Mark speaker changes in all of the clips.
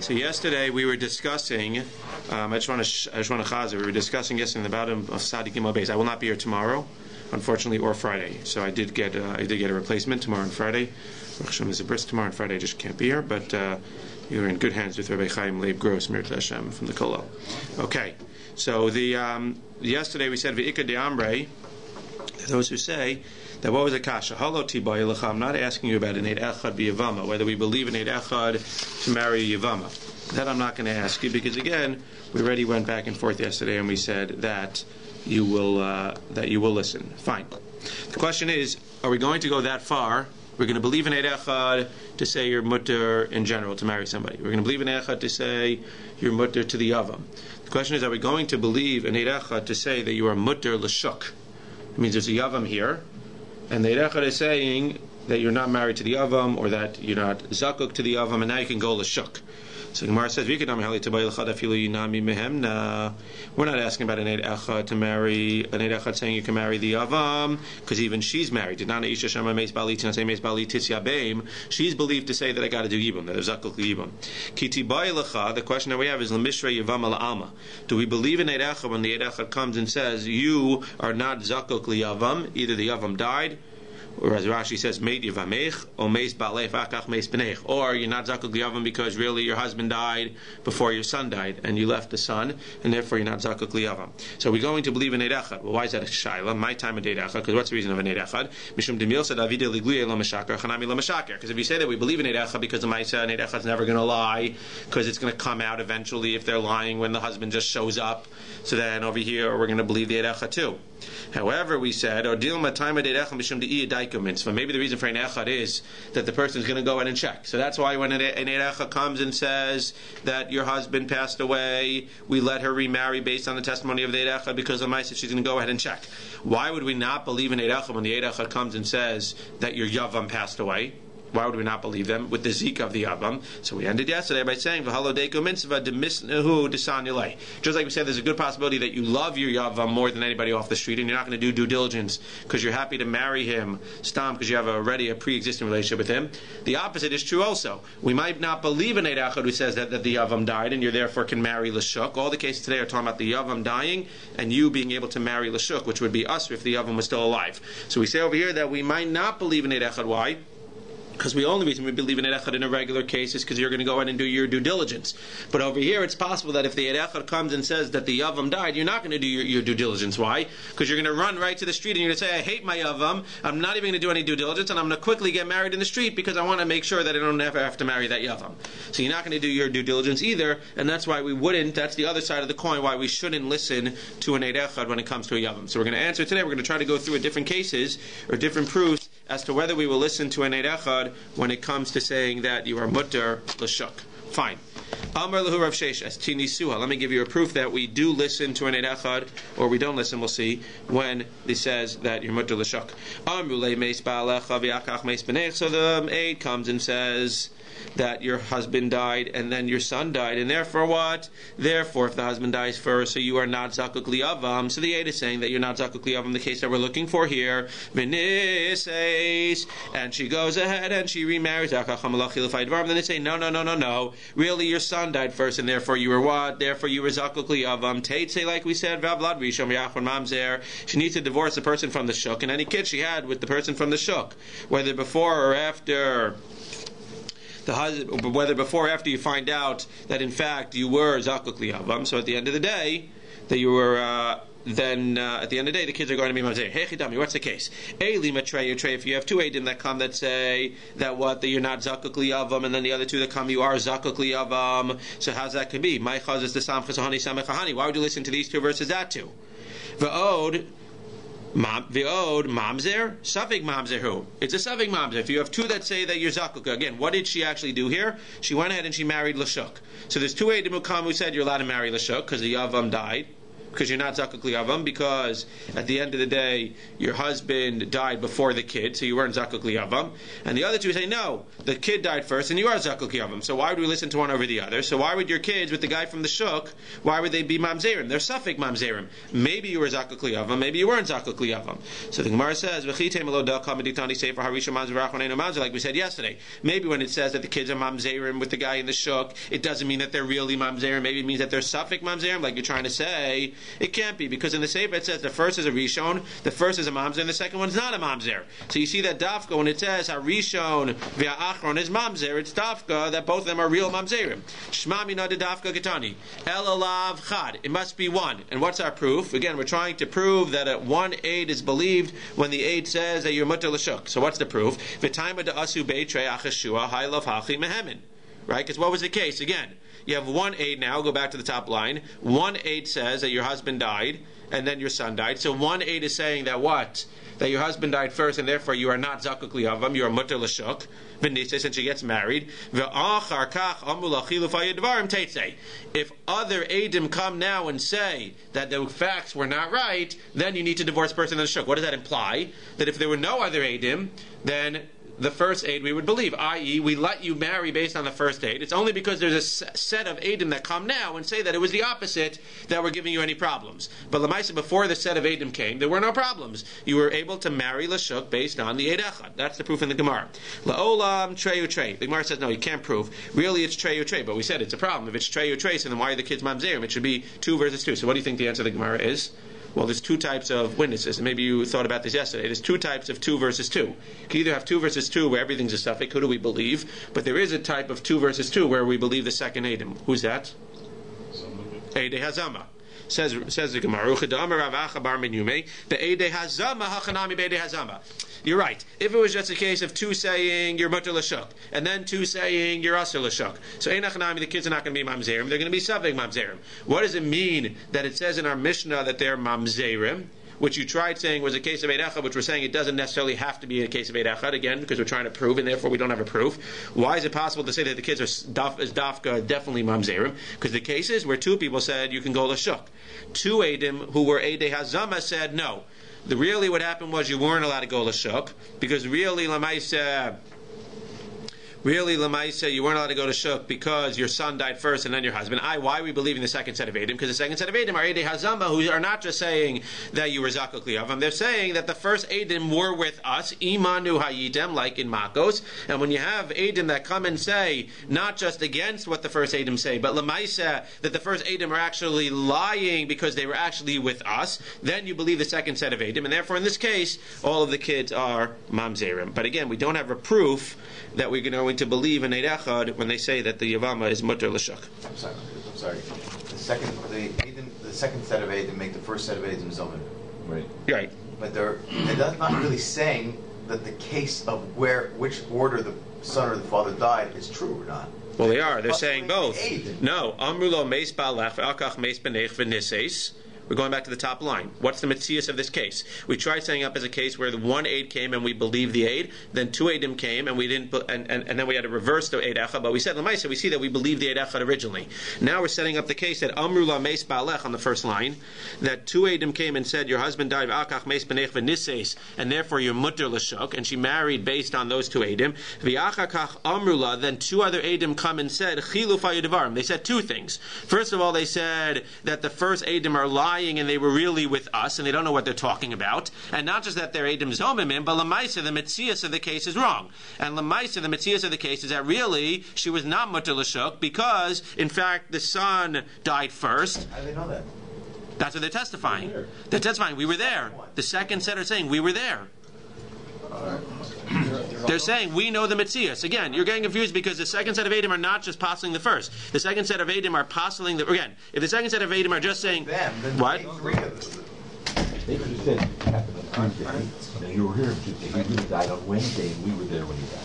Speaker 1: So yesterday we were discussing. I just want to chazer. We were discussing yesterday in the bottom of Sadi Gimel Beis. I will not be here tomorrow, unfortunately, or Friday. So I did get a replacement tomorrow and Friday. Rosh Hashem is a bris tomorrow and Friday. I just can't be here, but you're in good hands with Rabbi Chaim Leib Gross Mir Hashem from the Kollel. Okay, so the yesterday we said V'ika de Amrei. Those who say that what was a kasha? I'm not asking you about an Eid Echad b'Yevama, whether we believe in Eid Echad to marry a Yevama. That I'm not going to ask you because again, we already went back and forth yesterday and we said that you will listen. Fine. The question is, are we going to go that far? We're going to believe in Eid Echad to say you're mutter in general to marry somebody. We're going to believe in Eid Echad to say you're mutter to the Yavam. The question is, are we going to believe in Eid Echad to say that you are mutter l'shuk? It means there's a Yavam here, and the Eid Echad is saying that you're not married to the Yavam, or that you're not zakuk to the Yavam, and now you can go l'shuk. So Gemara says, we're not asking about an Eid Echad to marry, an Eid Echad saying you can marry the Yavam, because even she's married. She's believed to say that I got to do Yibum, that there's zakuk Yibum. The question that we have is, do we believe in Eid Echad when the Eid Echad comes and says, you are not zakuk Yavam, either the Yavam died, or as Rashi says, Meit Yevamech, or Meis Ba'alef Akach Meis B'nech, or you're not Zakuk Liyavam because really your husband died before your son died, and you left the son, and therefore you're not Zakuk Liyavam. So we're going to believe in Eid Echad. Well, why is that a Shaila? My time of Eid Echad, because what's the reason of an Eid Echad? Mishum Demil said, Avide Ligluye lo Meshaker, Chanami lo Meshaker. Because if you say that we believe in Eid Echad because the Maisa and Eid Echad's never going to lie, because it's going to come out eventually if they're lying when the husband just shows up, so then over here we're going to believe the Eid Echad too. However, we said, or Dilma time of Eid Echad Mishum De'i Daiko Mitzvah. Maybe the reason for an Echad is that the person is going to go in and check. So that's why when an Eid Echad comes and says that your husband passed away, we let her remarry based on the testimony of the Eid Echad because of Maisa, she's going to go ahead and check. Why would we not believe in Eid Echad when the Eid Echad comes and says that your Yavam passed away? Why would we not believe them with the Zika of the Yavam? So we ended yesterday by saying, just like we said, there's a good possibility that you love your Yavam more than anybody off the street, and you're not going to do due diligence because you're happy to marry him, stam, because you have already a pre-existing relationship with him. The opposite is true also. We might not believe in Eid Echad who says that the Yavam died, and you therefore can marry L'shuk. All the cases today are talking about the Yavam dying, and you being able to marry L'shuk, which would be us if the Yavam was still alive. So we say over here that we might not believe in Eid Echad. Why? Because the only reason we believe in Eid Echad in a regular case is because you're going to go in and do your due diligence. But over here, it's possible that if the Eid Echad comes and says that the Yavam died, you're not going to do your due diligence. Why? Because you're going to run right to the street and you're going to say, I hate my Yavam, I'm not even going to do any due diligence, and I'm going to quickly get married in the street because I want to make sure that I don't ever have to marry that Yavam. So you're not going to do your due diligence either, and that's why we wouldn't, that's the other side of the coin, why we shouldn't listen to an Eid Echad when it comes to a Yavam. So we're going to answer today, we're going to try to go through different cases, or different proofs, as to whether we will listen to an Eid Echad when it comes to saying that you are mutter l'shuk. Fine. Amar lahu Rav Sheshes tini suha. Let me give you a proof that we do listen to an Eid Echad, or we don't listen. We'll see when it says that you're mutter l'shuk. Amru le meis ba'alecha v'yakach meis b'nech. So the Eid comes and says that your husband died and then your son died, and therefore what? Therefore, if the husband dies first, so you are not zakuk liyavam. So the Eid is saying that you're not zakuk liyavam, the case that we're looking for here. And she goes ahead and she remarries. Then they say, no. Really, your son died first, and therefore you were what? Therefore you were zakuk liyavam. Teitze, like we said, she needs to divorce the person from the shuk, and any kid she had with the person from the shuk, whether before or after whether before or after you find out that in fact you were zakuk liyavam. So at the end of the day, that you were at the end of the day, the kids are going to be mamzer. Hey chidami, what's the case? If you have two eidim that come that say that you're not zakuk liyavam, and then the other two that come you are zakuk liyavam. So how's that can be? My chaz is the samchas hani samechahani. Why would you listen to these two verses? That too. V'od mamzer, safik mamzer who? It's a safik mamzer. If you have two that say that you're zakuk, again, what did she actually do here? She went ahead and she married l'shuk. So there's two eidim who come who said you're allowed to marry l'shuk because the yavam died. because you're not zakuk liyavam, because at the end of the day your husband died before the kid, so you weren't zakuk liyavam. And the other two say no, the kid died first and you are zakuk liyavam. So why would we listen to one over the other? So why would your kids with the guy from the shuk, why would they be mamzerim? They're suffik mamzerim. Maybe you were zakuk liyavam, maybe you weren't zakuk liyavam. So the Gemara says, like we said yesterday, maybe when it says that the kids are mamzerim with the guy in the shuk, it doesn't mean that they're really mamzerim. Maybe it means that they're suffik mamzerim, like you're trying to say. It can't be, because in the Sefer it says the first is a rishon, the first is a mamzer, and the second one's not a mamzer. So you see that dafka, when it says a rishon v'achron is mamzer, it's dafka that both of them are real mamzerim. Shma mina de dafka ketani el alav chad. It must be one. And what's our proof? Again, we're trying to prove that one aid is believed when the aid says that you're mutter l'shuk. So what's the proof? V'taima de asu beitrei achashua haylav hachi mehemin. Right? Because what was the case? Again, you have one aid now, go back to the top line. One aid says that your husband died, and then your son died. So one aid is saying that what? That your husband died first, and therefore you are not zakuk liyavam, you are mutter l'shuk. V'nisei, since she gets married. If other aidim come now and say that the facts were not right, then you need to divorce person in the shuk. What does that imply? That if there were no other aidim, then the first aid we would believe, i.e., we let you marry based on the first aid. It's only because there's a set of aidim that come now and say that it was the opposite that we're giving you any problems. But Lamaisa, before the set of aidim came, there were no problems. You were able to marry Lashuk based on the aid echad. That's the proof in the Gemara. La'olam treyu trey. The Gemara says, no, you can't prove. Really, it's treyu trey, but we said it's a problem. If it's treyu trey, so then why are the kids mamzerim? It should be 2 versus 2. So what do you think the answer to the Gemara is? Well, there's 2 types of witnesses, and maybe you thought about this yesterday. There's 2 types of 2 versus 2. You can either have 2 versus 2 where everything's a suffix, who do we believe? But there is a type of 2 versus 2 where we believe the second Adam. Who's that? Eidei Hazama. Says the Gemara, the Eidei Hazama hachanami beidei Hazama. You're right. If it was just a case of 2 saying you're mutter l'shuk, and then 2 saying you're asur l'shuk, so ein hachanami, the kids are not going to be mamzerim, they're going to be savig mamzerim. What does it mean that it says in our Mishnah that they're mamzerim, which you tried saying was a case of Eid Echad, which we're saying it doesn't necessarily have to be a case of Eid Echad, again, because we're trying to prove, and therefore we don't have a proof. Why is it possible to say that the kids are dafka, definitely mamzerim? Because the cases where 2 people said you can go l'shuk. 2 Eidim who were Eidei Hazama said no. Really what happened was you weren't allowed to go l'shuk, because really Lamaisa, you weren't allowed to go to shuk because your son died first and then your husband. Why are we believing the second set of Eidim? Because the second set of Eidim are Eidei Hazama, who are not just saying that you were zakuk liyavam. They're saying that the first Eidim were with us, imanu hayidem, like in Makos. And when you have Eidim that come and say, not just against what the first Eidim say, but lemaisa, that the first Eidim are actually lying because they were actually with us, then you believe the second set of Eidim. And therefore, in this case, all of the kids are mamzerim. But again, we don't have a proof that we're going to believe in Eid Echad when they say that the Yevama is mutter l'shuk.
Speaker 2: I'm sorry. The second set of Eidim make the first set of Eidim zomin.
Speaker 1: Right.
Speaker 2: But they're not really saying that the case of which order the son or the father died is true or not.
Speaker 1: Well, they are. They're saying both. No. Amrulo meis ba'alech ve'alkach meis b'neich v'niseis. We're going back to the top line. What's the metzius of this case? We tried setting up as a case where the 1 aid came and we believed the aid, then 2 aidim came and we didn't, and then we had to reverse the aid echad. But we said lemaisa, we see that we believed the aid echad originally. Now we're setting up the case that amru la meis ba'alech on the first line, that 2 aidim came and said your husband died v'akach meis b'neich v'niseis, and therefore you're mutter l'shuk, and she married based on those 2 aidim. V'achakach amru la, then 2 other aidim come and said chilu fayudevarim. They said 2 things. First of all, they said that the first aidim are lying and they were really with us and they don't know what they're talking about. And not just that they're Eidim Zomimim, but Lamaisa, the Metzias of the case is wrong. And Lamaisa, the Metzias of the case is that really she was not Mutter L'Shuk because, in fact, the son died first.
Speaker 2: How do they know that?
Speaker 1: That's what they're testifying. They're testifying, we were there. The second set are saying, we were there. They're saying, we know the Metzias. Again, you're getting confused because the second set of Eidim are not just postling the first. The second set of Eidim are postling the... Again, if the second set of Eidim are just saying... What?
Speaker 3: They could have said, it happened on Tuesday, and you were here on Tuesday. He really died on Wednesday, and we were there when he died.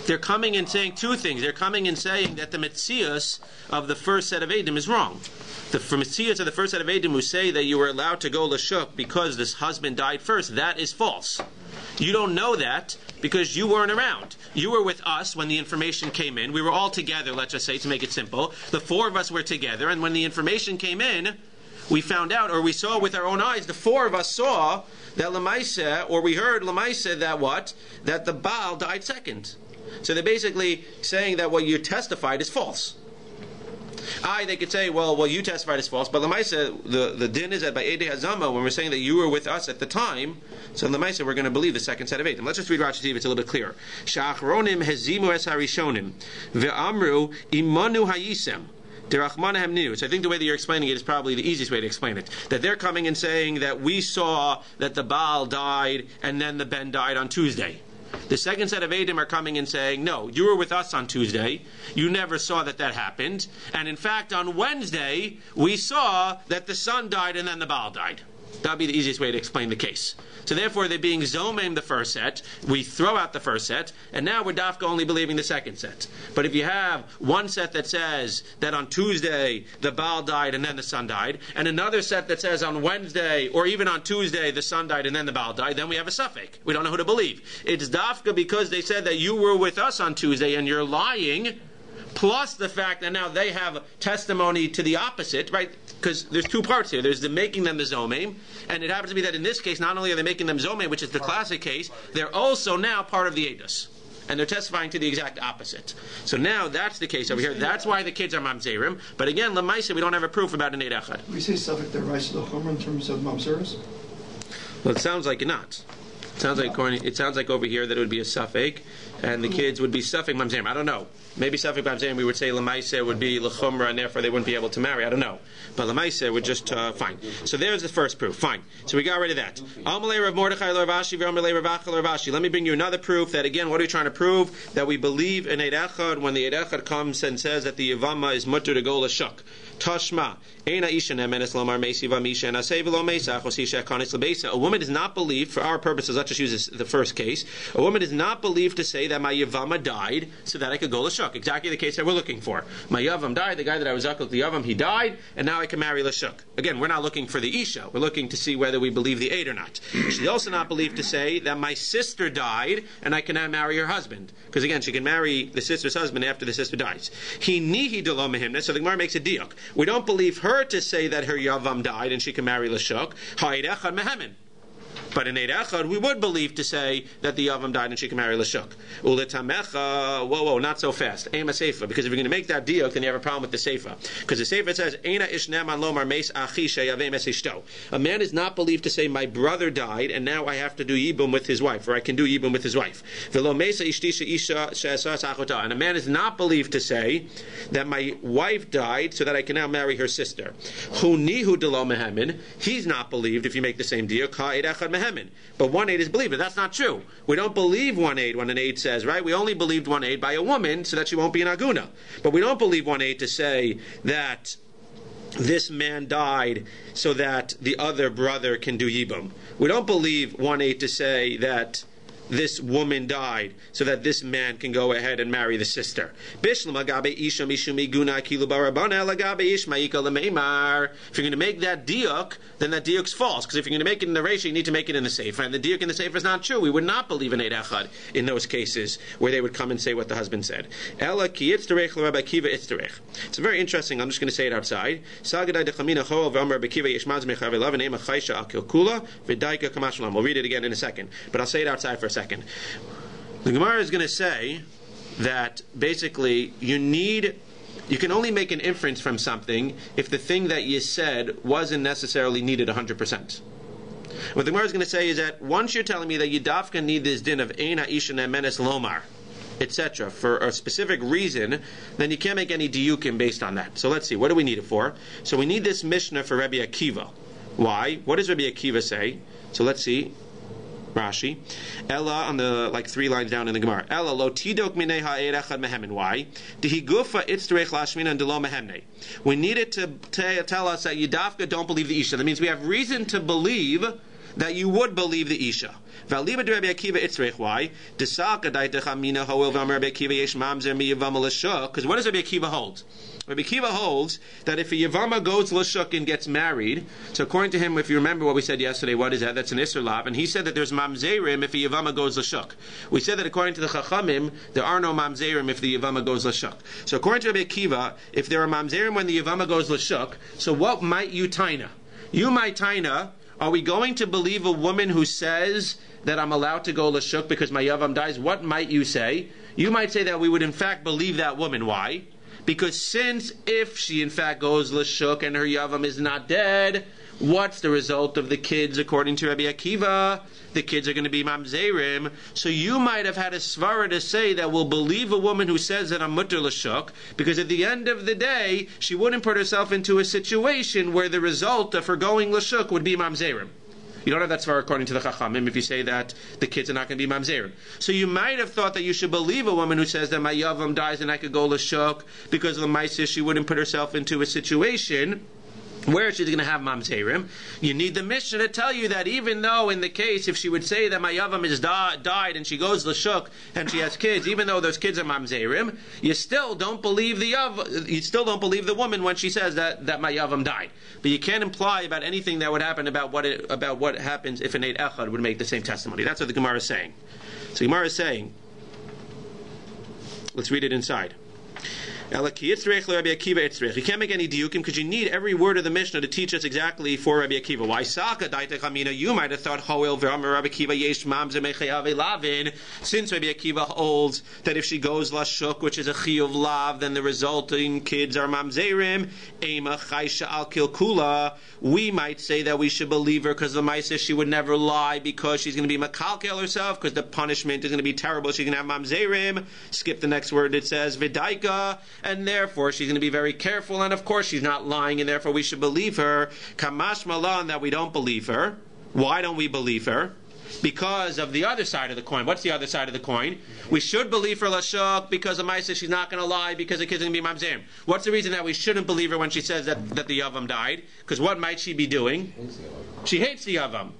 Speaker 1: They're coming and saying 2 things. They're coming and saying that the Metzias of the first set of Eidim is wrong. The Metzias of the first set of Eidim who say that you were allowed to go L'Shuk because this husband died first, that is false. You don't know that because you weren't around. You were with us when the information came in. We were all together, let's just say, to make it simple. The 4 of us were together, and when the information came in, we found out, or we saw with our own eyes, the four of us saw that Lamaisa, or we heard Lamaisa that what? That the Baal died second. So they're basically saying that what you testified is false. They could say, well, you testified as false, but Lamaisa, the din is that by Eidei Hazama, when we're saying that you were with us at the time, so Lamaisa, we're going to believe the second set of eight. Let's just read Rashi, see if it's a little bit clearer. Sha'achronim hezimu es harishonim, ve'amru imanu hayisem. So I think the way that you're explaining it is probably the easiest way to explain it. That they're coming and saying that we saw that the Baal died and then the Ben died on Tuesday. The second set of Eidim are coming and saying, no, you were with us on Tuesday. You never saw that happened. And in fact, on Wednesday, we saw that the son died and then the Baal died. That would be the easiest way to explain the case. So therefore, they're being Zomem the first set. We throw out the first set, and now we're Dafka only believing the second set. But if you have one set that says that on Tuesday the Baal died and then the son died, and another set that says on Wednesday or even on Tuesday the son died and then the Baal died, then we have a suffix. We don't know who to believe. It's Dafka because they said that you were with us on Tuesday and you're lying, plus the fact that now they have testimony to the opposite, right? Because there's two parts here. There's the making them the Zomem, and it happens to be that in this case, not only are they making them Zomem, which is the classic case, they're also now part of the Eidos. And they're testifying to the exact opposite. So now that's the case over here. That's why the kids are Mamzerim. But again, Lamaisa, we don't have a proof about an Eid Echad.
Speaker 4: We say suffix that rise to the Chomer in terms of Mamzeris?
Speaker 1: Well, it sounds like not. It sounds like over here that it would be a suffix, and the kids would be suffix Mamzerim. I don't know. Maybe suffix Mamzerim, we would say Lamaisa would be L'chumra, and therefore they wouldn't be able to marry. I don't know. But Lamaisa would just, fine. So there's the first proof. Fine. So we got rid of that. Let me bring you another proof that, again, what are we trying to prove? That we believe in Eid Echad when the Eid Echad comes and says that the Yevama is mutter to go l'shuk. Tashma. A woman is not believed, for our purposes, let's just use the first case, a woman is not believed to say that my Yevama died so that I could go l'shuk. Exactly the case that we're looking for. My Yavam died, the guy that I was zakuk the Yavam, he died, and now I can marry l'shuk. Again, we're not looking for the Isha, we're looking to see whether we believe the Eid or not. She's also not believed to say that my sister died, and I can now marry her husband. Because again, she can marry the sister's husband after the sister dies. He nihi delo mehimna, so the Gemara makes a diuk. We don't believe her to say that her Yavam died and she can marry l'shuk. Ha'id echad mehemin. But in Eid Echad, we would believe to say that the Yavam died and she can marry l'shuk. Uletamecha, whoa, not so fast. Ema seifa, because if you're going to make that diuk, then you have a problem with the seifa. Because the seifa says, Eina ish neman lomar meis achi sheyaveh mes ishto. A man is not believed to say, my brother died, and now I have to do yibum with his wife, or I can do yibum with his wife. Velo mesa ishti sheisha she'asas achota. And a man is not believed to say that my wife died, so that I can now marry her sister. Hu nihu delo mehemin. He's not believed if you make the same diuk. Ha'id echad mehemin. But one aid is believed, but that's not true. We don't believe one aid when an aid says, right? We only believed one aid by a woman so that she won't be an aguna. But we don't believe one aid to say that this man died so that the other brother can do yibum. We don't believe one aid to say that this woman died so that this man can go ahead and marry the sister. If you're going to make that diuk, then that diuk's false. Because if you're going to make it in the ratio, you need to make it in the sefer. And the diuk in the sefer is not true. We would not believe in Eid Echad in those cases where they would come and say what the husband said. It's very interesting. I'm just going to say it outside. We'll read it again in a second. But I'll say it outside for a second. The Gemara is going to say that basically you can only make an inference from something if the thing that you said wasn't necessarily needed 100%. What the Gemara is going to say is that once you're telling me that you dafka need this din of Ein ha'isha ne'menes lomar, etc., for a specific reason, then you can't make any diyukim based on that. So let's see, what do we need it for? So we need this Mishnah for Rabbi Akiva. Why? What does Rabbi Akiva say? So let's see. Rashi, Ella on the 3 lines down in the Gemara. Ella lo tidok minei ha'eid echad mehemin. Why? Dihi gufa itzterech lashmina and delo mehemne. We needed to tell us that Yidafka don't believe the Isha. That means we have reason to believe that you would believe the Isha. Why? Because what does Rabbi Akiva hold? Rabbi Akiva holds that if a Yevama goes l'shuk and gets married, so according to him, if you remember what we said yesterday, what is that? That's an Isser Lav, and he said that there's mamzerim if a Yevama goes l'shuk. We said that according to the Chachamim, there are no mamzerim if the Yevama goes l'shuk. So according to Rabbi Akiva, if there are mamzerim when the Yevama goes l'shuk, so what might you taina? You might taina, are we going to believe a woman who says that I'm allowed to go l'shuk because my Yavam dies? What might you say? You might say that we would in fact believe that woman. Why? Because since if she in fact goes l'shuk and her Yavam is not dead, what's the result of the kids according to Rabbi Akiva? The kids are going to be mamzerim. So you might have had a svara to say that we'll believe a woman who says that I'm mutter l'shuk, because at the end of the day, she wouldn't put herself into a situation where the result of her going l'shuk would be mamzerim. You don't have that svara according to the Chachamim if you say that the kids are not going to be mamzerim. So you might have thought that you should believe a woman who says that my yavam dies and I could go l'shuk because of the ma'aseh she wouldn't put herself into a situation where she's going to have mamzerim. You need the Mishnah to tell you that even though in the case if she would say that my yavam is died and she goes l'shuk and she has kids, even though those kids are mamzerim, you still don't believe the woman when she says that my yavam died. But you can't imply about anything that would happen about what happens if an eid echad would make the same testimony. That's what the Gemara is saying. So the Gemara is saying, let's read it inside. You can't make any diukim because you need every word of the Mishnah to teach us exactly for Rabbi Akiva. Why Saka Daita? You might have thought Hoel V'Amar Rabbi Akiva Yesh Mamzer Mechayav Lavin. Since Rabbi Akiva holds that if she goes lashuk, which is a chiyuv lav, then the resulting kids are mamzerim. Ema Chaysha Al Kilkula. We might say that we should believe her because the Maisa she would never lie because she's going to be makalkel herself because the punishment is going to be terrible. She's going to have mamzerim. Skip the next word. It says Vidaika. And therefore she's going to be very careful, and of course she's not lying, and therefore we should believe her. Kamash malan, that we don't believe her. Why don't we believe her? Because of the other side of the coin. What's the other side of the coin? We should believe her lashuk because the Maisa she's not going to lie because the kids are going to be mamzerim. What's the reason that we shouldn't believe her when she says that the Yavam died? Because what might she be doing? She hates the Yavam.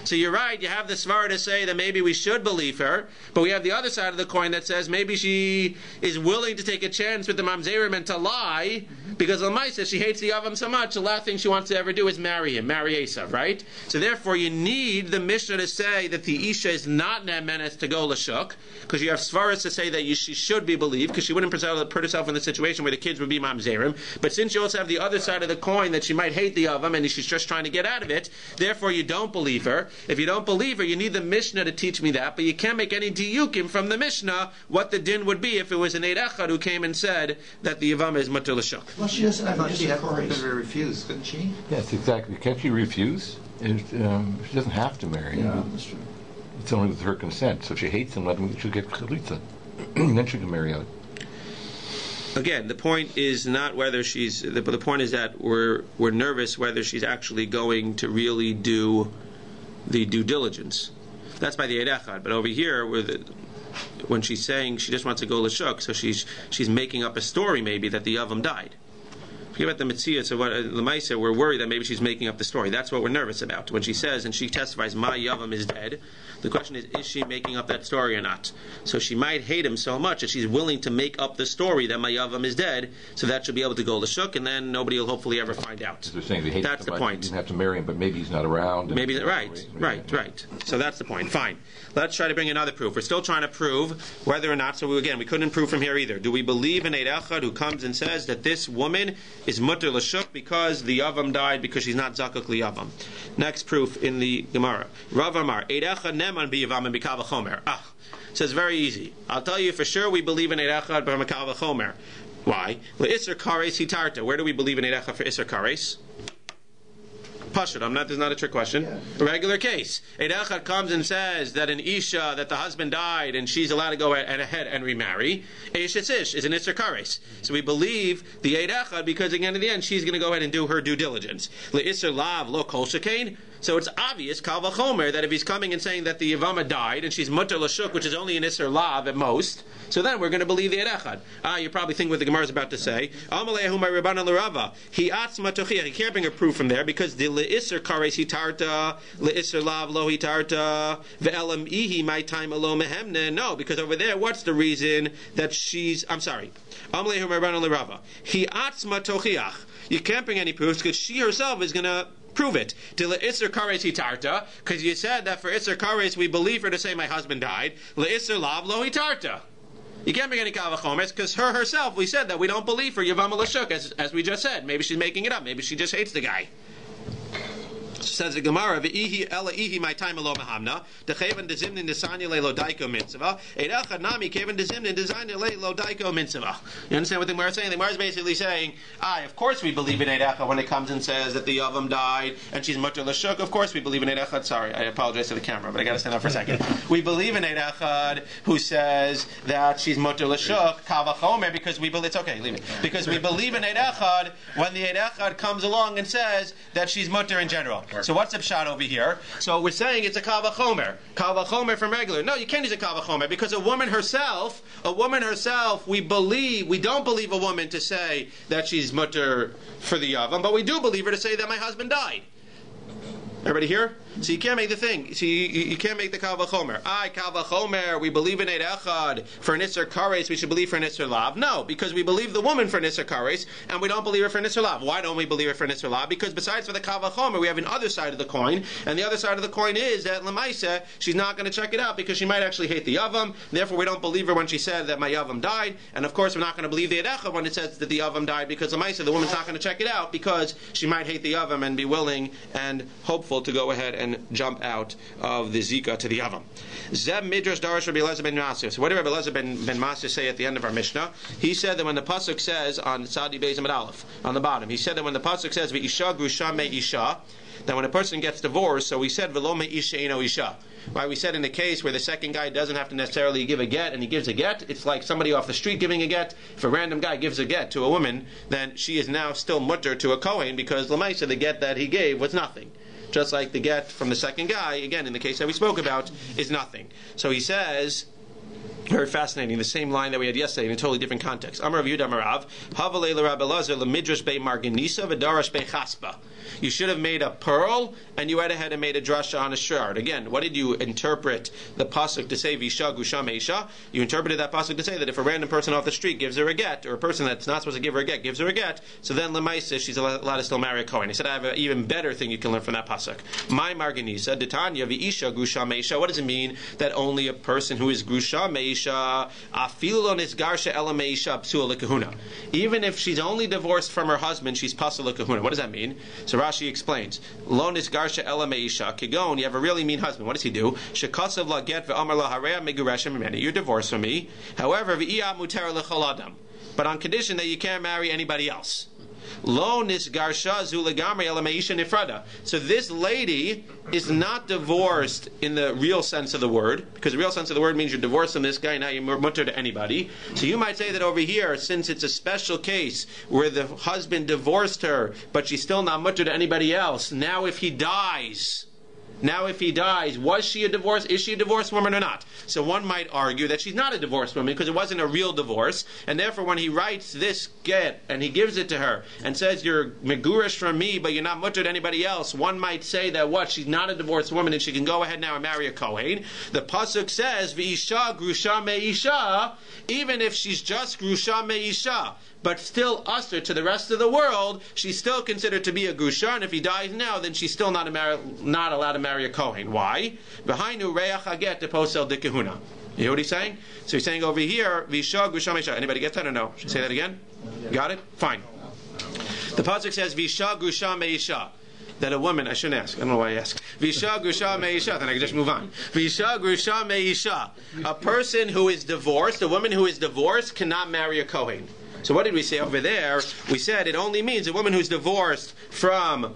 Speaker 1: So you're right, you have the svara to say that maybe we should believe her, but we have the other side of the coin that says maybe she is willing to take a chance with the mamzerim and to lie, because Lamaisa, she hates the Yavam so much, the last thing she wants to ever do is marry him, marry Esav, right? So therefore you need the Mishnah to say that the Isha is not Ne'emenes to go Lashuk, because you have svaras to say that she should be believed, because she wouldn't put herself in the situation where the kids would be mamzerim, but since you also have the other side of the coin that she might hate the Yavam and she's just trying to get out of it, therefore you don't believe her. If you don't believe her, you need the Mishnah to teach me that, but you can't make any diyukim from the Mishnah what the din would be if it was an eid echad who came and said that the Yevama is mutter l'shuk.
Speaker 4: Well, she doesn't have
Speaker 2: She had
Speaker 4: to
Speaker 2: to refuse, couldn't she?
Speaker 3: Yes, exactly. Can't she refuse? She doesn't have to marry him.
Speaker 4: Yeah, that's true.
Speaker 3: It's only with her consent. So if she hates him, she'll get chalitza. Then she can marry out.
Speaker 1: Again, the point is not whether she's. The point is that we're nervous whether she's actually going to really do the due diligence. That's by the eid echad. But over here, when she's saying she just wants to go l'shuk, so she's making up a story maybe that the Yavam died. Forget about the Metziah, so what Lamaisa, we're worried that maybe she's making up the story. That's what we're nervous about. When she says and she testifies, my Yavam is dead, the question is she making up that story or not? So she might hate him so much that she's willing to make up the story that my Yavam is dead, so that she'll be able to go l'shuk, and then nobody will hopefully ever find out.
Speaker 3: They're saying they hate
Speaker 1: that's the point.
Speaker 3: You didn't have to marry him, but maybe he's not around.
Speaker 1: Maybe right. So that's the point. Fine. Let's try to bring another proof. We're still trying to prove whether or not. So we couldn't prove from here either. Do we believe in eid echad who comes and says that this woman is mutter l'shuk because the Yavam died because she's not zakuk liyavam? Next proof in the Gemara. Rav Amar eid echad neman biyavam and bikav chomer. Says very easy. I'll tell you for sure we believe in eid echad by bikav chomer. Why? Le'isser kares hitarta. Where do we believe in eid echad for isser kares? Pashut, this is not a trick question. Yeah. A regular case. Eid echad comes and says that an Isha, that the husband died and she's allowed to go ahead and remarry. Eish Ish is an Isser Kares. So we believe the Eid echad because again in the end she's going to go ahead and do her due diligence. Le Isser Lav Lo Kol Shekain. So it's obvious, Kal V'chomer, that if he's coming and saying that the Yevama died and she's mutter l'shuk, which is only an Isser Lav at most, so then we're going to believe the Erechad. You probably think what the Gemara is about to say. He can't bring a proof from there because the Le'isser Kares Hitarta, Le'isser Lav Lo Hitarta, Ve'elam Ihi my time alo mehemne. No, because over there, what's the reason that she's. I'm sorry. He atzma tochiach. You can't bring any proofs because she herself is going to prove it. To Le'isser Kares Hitarta, because you said that for Isser Kares we believe her to say my husband died. Le'isser Lav Lo Hitarta. You can't bring any Kal V'chomer because her herself, we said that we don't believe her Yevama L'shuk, as we just said. Maybe she's making it up. Maybe she just hates the guy. Says the Gemara, "V'ihi ela ihi my time alo mahamna, decheven dezimnin desanya le lo daiko mitzvah, eidachad nami keven dezimnin desanya le lo daiko mitzvah." You understand what the Gemara is saying? The Gemara is basically saying, of course we believe in Eidachad when it comes and says that the Yavam died and she's mutter l'shuk. Of course we believe in Eidachad. Sorry, I apologize to the camera, but I got to stand up for a second. We believe in Eidachad who says that she's mutter l'shuk, Kal V'chomer, because we believe. It's okay, leave it. Because we believe in Eidachad when the Eidachad comes along and says that she's mutter in general. So what's the pshat over here? So we're saying it's a Kal V'chomer from regular. No, you can't use a Kal V'chomer because a woman herself, we don't believe a woman to say that she's mutter for the Yavam, but we do believe her to say that my husband died. Everybody here? So you can't make the thing. So you can't make the Kal V'chomer. Kal V'chomer, we believe in Eid Echad. For an Isser Kares, we should believe for an Isser Lav. No, because we believe the woman for an Isser Kares, and we don't believe her for an Isser Lav. Why don't we believe her for an Isser Lav? Because besides for the Kal V'chomer, we have another side of the coin, and the other side of the coin is that Lamaisa, she's not going to check it out because she might actually hate the Yavam. Therefore, we don't believe her when she said that my Yavam died, and of course, we're not going to believe the Eid Echad when it says that the Yavam died because Lamaisa, the woman's not going to check it out because she might hate the Yavam and be willing and hopeful to go ahead and jump out of the Zika to the Yavam. Zeb Midrash Darash Rabbi Elazar ben Masir. So what did Rabbi Elazar ben Masir say at the end of our Mishnah? He said that when the pasuk says on Sadi Beis Amud Aleph on the bottom, he said that when the pasuk says V'isha grusha me isha, that when a person gets divorced, so we said V'lo me isha eno isha. Right? We said in the case where the second guy doesn't have to necessarily give a get, and he gives a get, it's like somebody off the street giving a get. If a random guy gives a get to a woman, then she is now still mutter to a Kohen because Lamaisa, the get that he gave was nothing. Just like the get from the second guy, again, in the case that we spoke about, is nothing. So he says, very fascinating, the same line that we had yesterday in a totally different context. Amar Rav Yehuda Amar Rav, Havalei l'Rabbi Elazar l'midrash bei marganisa v'darash bei chaspa. You should have made a pearl, and you went ahead and made a drasha on a shard. Again, what did you interpret the pasuk to say, Visha Gusha Meisha? You interpreted that pasuk to say that if a random person off the street gives her a get, or a person that's not supposed to give her a get gives her a get, so then Lemaisa, she's allowed to still marry a Kohen. He said, I have an even better thing you can learn from that pasuk. My Marganisa, Detanya, V'isha Gusha Meisha. What does it mean that only a person who is Gusha Meisha, Afilon is Garsha Ela Meisha, Psua Lekahuna? Even if she's only divorced from her husband, she's Pasua Lekahuna. What does that mean? So Rashi explains, Lonis Garsha Ela Meisha, Kigon, you have a really mean husband. What does he do? Shekasav la get ve'amar la hareya megureshim mimeni. You're divorced from me. However, v'iyah mutera l'chol adam. But on condition that you can't marry anybody else. Lo nisgarsha zu legamri ela meisha nifrada. So this lady is not divorced in the real sense of the word, because the real sense of the word means you're divorced from this guy, now you're mutter to anybody. So you might say that over here, since it's a special case where the husband divorced her, but she's still not mutter to anybody else, now if he dies, was she a divorce? Is she a divorced woman or not? So one might argue that she's not a divorced woman because it wasn't a real divorce, and therefore when he writes this get and he gives it to her and says you're megurish from me but you're not mutter to anybody else, one might say that she's not a divorced woman and she can go ahead now and marry a Kohen. The pasuk says v'isha grusha meisha, even if she's just grusha meisha, but still usher to the rest of the world, she's still considered to be a grusha, and if he dies now, then she's still not allowed to marry a Kohen. Why? V'hainu reach haget deposel dekehuna. You hear what he's saying? So he's saying over here, Visha grusha meisha. Anybody get that or no? Should I say that again? Got it? Fine. The pasuk says Visha grusha meisha. That a woman, I shouldn't ask, I don't know why I ask. Visha grusha meisha, then I can just move on. Visha grusha meisha. A person who is divorced, a woman who is divorced cannot marry a Kohen. So what did we say over there? We said it only means a woman who's divorced from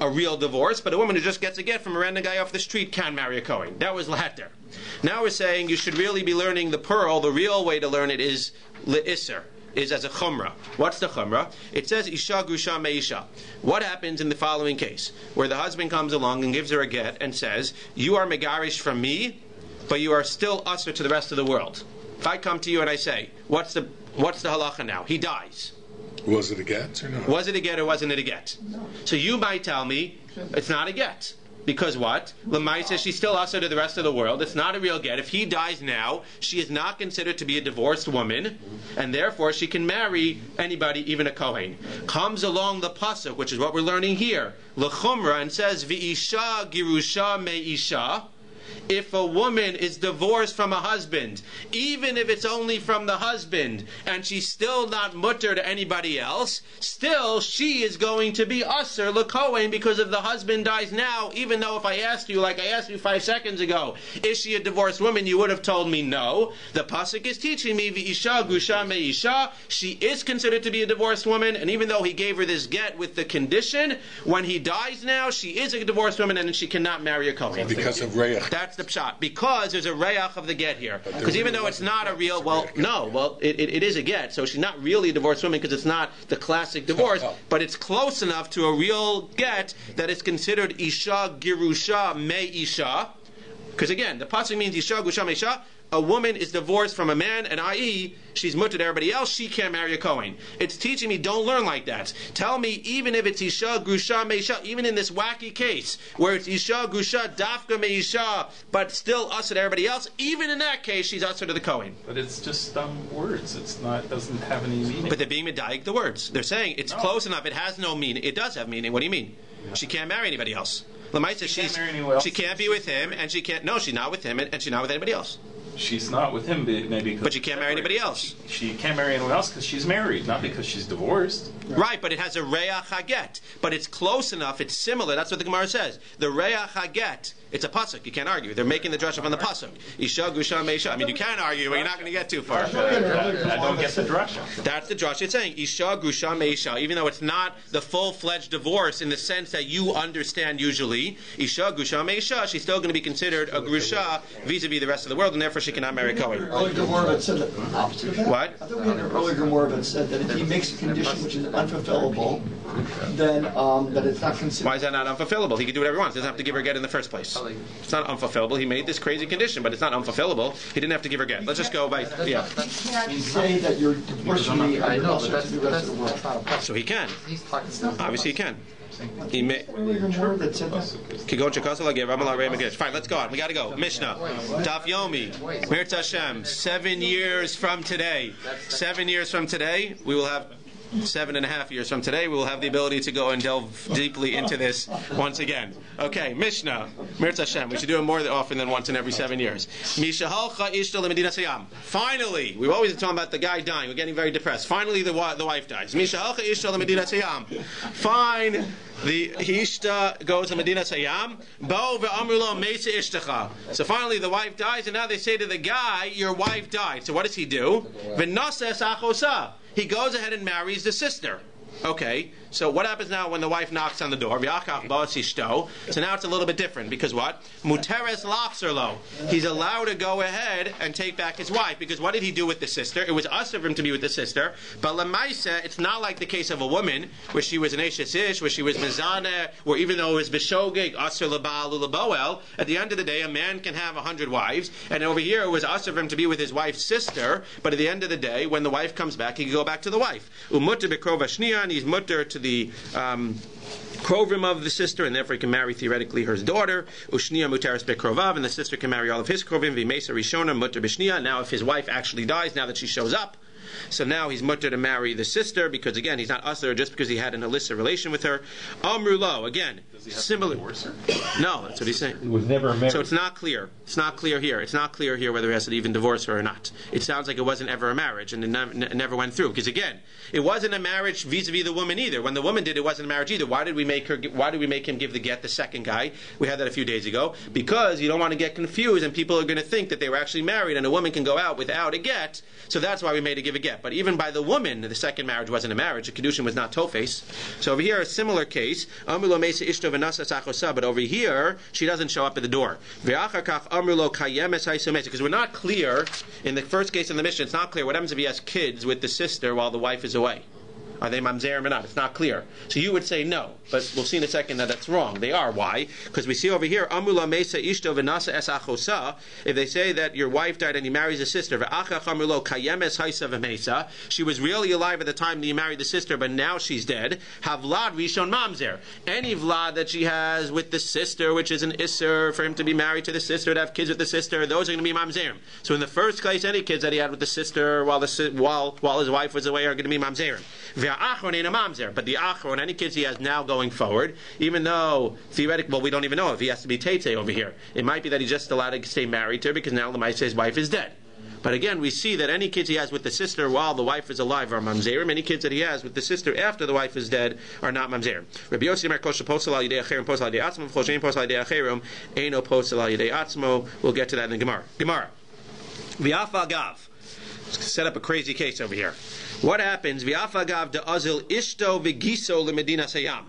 Speaker 1: a real divorce, but a woman who just gets a get from a random guy off the street can marry a Kohen. That was laheter. Now we're saying you should really be learning the pearl. The real way to learn it is le'isser. is as a chumrah. What's the chumrah? It says isha grusha meisha. What happens in the following case, where the husband comes along and gives her a get and says, "You are megarish from me, but you are still usher to the rest of the world." If I come to you and I say, "What's the halacha now?" He dies.
Speaker 5: Was it a get or not?
Speaker 1: Was it a get or wasn't it a get?
Speaker 4: No.
Speaker 1: So you might tell me it's not a get. Because what? Lamai says she's still usher to the rest of the world. It's not a real get. If he dies now, she is not considered to be a divorced woman, and therefore she can marry anybody, even a Kohen. Comes along the pasuk, which is what we're learning here, l'chumra, and says v'isha girusha me'isha. If a woman is divorced from a husband, even if it's only from the husband, and she's still not mutter to anybody else, still she is going to be usher l'kohen, because if the husband dies now, even though if I asked you, like I asked you 5 seconds ago, is she a divorced woman, you would have told me no. The pasuk is teaching me v'isha grusha me'isha. She is considered to be a divorced woman, and even though he gave her this get with the condition, when he dies now, she is a divorced woman, and she cannot marry a kohen.
Speaker 5: Because of reyach.
Speaker 1: That's the pshat. Because there's a reyach of the get here. Because even though it's not a real, it is a get. So she's not really a divorced woman because it's not the classic divorce, but it's close enough to a real get that it's considered isha girusha me isha. Because again, the pasuk means isha girusha me isha. A woman is divorced from a man, and i.e., she's mutter to everybody else, she can't marry a Kohen. It's teaching me, don't learn like that. Tell me, even if it's Isha, Grusha, Meisha, even in this wacky case, where it's Isha, Grusha, Dafka, Meisha, but still usher to everybody else, even in that case, she's usher to the Kohen.
Speaker 6: But it's just words. It's not, doesn't have any meaning.
Speaker 1: But they're being medayik the words. They're saying it's close enough, it has no meaning. It does have meaning. What do you mean? She can't marry anybody else. Lamai says she can't be with him, and she's not with him, and she's not with anybody else.
Speaker 6: She's not with him, maybe.
Speaker 1: But she can't marry anybody else.
Speaker 6: She can't marry anyone else because she's married, not because she's divorced.
Speaker 1: Right, but it has a reyach haget. But it's close enough, it's similar. That's what the Gemara says. The reyach haget, it's a pasuk. You can't argue. They're making the drush up on the pasuk. Isha, Grusha, Meisha. I mean, you can argue, but you're not going to get too far.
Speaker 6: I don't get the drush.
Speaker 1: That's the drush. It's saying Isha, Grusha, Meisha. Even though it's not the full-fledged divorce in the sense that you understand usually, Isha, Grusha, Meisha, she's still going to be considered a Grusha vis-a-vis the rest of the world, and therefore she cannot marry a Kohen.
Speaker 4: Earlier Gemara that said the opposite of that.
Speaker 1: What?
Speaker 4: I thought we had an earlier Gemara that said that if he makes a condition which is unfulfillable, then that it's not considered.
Speaker 1: Why is that not unfulfillable? He can do whatever he wants. He doesn't have to give her a get in the first place. It's not unfulfillable. He made this crazy condition, but it's not unfulfillable. He didn't have to give her a get. Let's just go by, yeah.
Speaker 4: You can't say that you're divorcing me and you're also to the rest of the world.
Speaker 1: So he can. Obviously he can. He may.
Speaker 4: Earlier Gemara that said that.
Speaker 1: Fine, let's go on. We got to go. Mishnah. Daf Yomi. Mirtz Hashem. 7 years from today. 7 years from today, we will have 7.5 years from today, we will have the ability to go and delve deeply into this once again. Okay, Mishnah, Mirtz Hashem. We should do it more often than once in every 7 years. Finally, we've always been talking about the guy dying. We're getting very depressed. Finally, the wife dies. Fine. The Ishta goes to Medina Sayam. So finally the wife dies, and now they say to the guy, your wife died. So what does he do? He goes ahead and marries the sister. Okay, so what happens now when the wife knocks on the door? So now it's a little bit different, because what? Muteres lachzerlo. He's allowed to go ahead and take back his wife, because what did he do with the sister? It was us of him to be with the sister, but lemaisa, it's not like the case of a woman, where she was an eshes ish, where she was mezaneh, or even though it was bishogeg, aser leba'al u'leboel, at the end of the day, a man can have 100 wives, and over here it was us of him to be with his wife's sister, but at the end of the day, when the wife comes back, he can go back to the wife. Umutter bekrova shniya, and he's mutter to the krovim of the sister, and therefore he can marry theoretically her daughter. Ushniya muteres bekrovav, and the sister can marry all of his krovim. V'meisa rishona mutter b'shniya. Now, if his wife actually dies, now that she shows up, so now he's mutter to marry the sister, because again, he's not usher just because he had an illicit relation with her. Amrulo, again, similar. No, that's what he's saying.
Speaker 3: It was never a marriage.
Speaker 1: So it's not clear. It's not clear here. It's not clear here whether he has to even divorce her or not. It sounds like it wasn't ever a marriage, and it never went through. Because again, it wasn't a marriage vis-a-vis the woman either. When the woman did, it wasn't a marriage either. Why did we make him give the get the second guy? We had that a few days ago. Because you don't want to get confused, and people are going to think that they were actually married, and a woman can go out without a get. So that's why we made her give a get. get. But even by the woman, the second marriage wasn't a marriage. The Kedushin was not Tofes. So over here, a similar case. But over here, she doesn't show up at the door. Because we're not clear, in the first case in the Mishnah, it's not clear what happens if he has kids with the sister while the wife is away. Are they mamzerim or not? It's not clear. So you would say no, but we'll see in a second that that's wrong. They are. Why? Because we see over here, Amula Mesa Ishto Venasa Es Achosa. If they say that your wife died and he marries a sister, she was really alive at the time that you married the sister, but now she's dead. Havlad Rishon Mamzer. Any vlad that she has with the sister, which is an isser for him to be married to the sister, to have kids with the sister, those are going to be mamzerim. So in the first case, any kids that he had with the sister while his wife was away are going to be mamzerim. But the achron, any kids he has now going forward, even though theoretically, well, we don't even know if he has to be tete over here. It might be that he's just allowed to stay married to her because now the might say his wife is dead. But again, we see that any kids he has with the sister while the wife is alive are mamzerim. Any kids that he has with the sister after the wife is dead are not mamzerim. Rabbi Yossi Mer Kosher Posel Al Yidei Acherim Posel Al Yidei Atzmo V'Chol Shein Posel Al Yidei Acherim Eino Posel Al Yidei Atzmo. We'll get to that in the Gemara. V'Afa Gav. Set up a crazy case over here. What happens? V'Afa de Azil Ishto V'Giso LeMedina Sayam.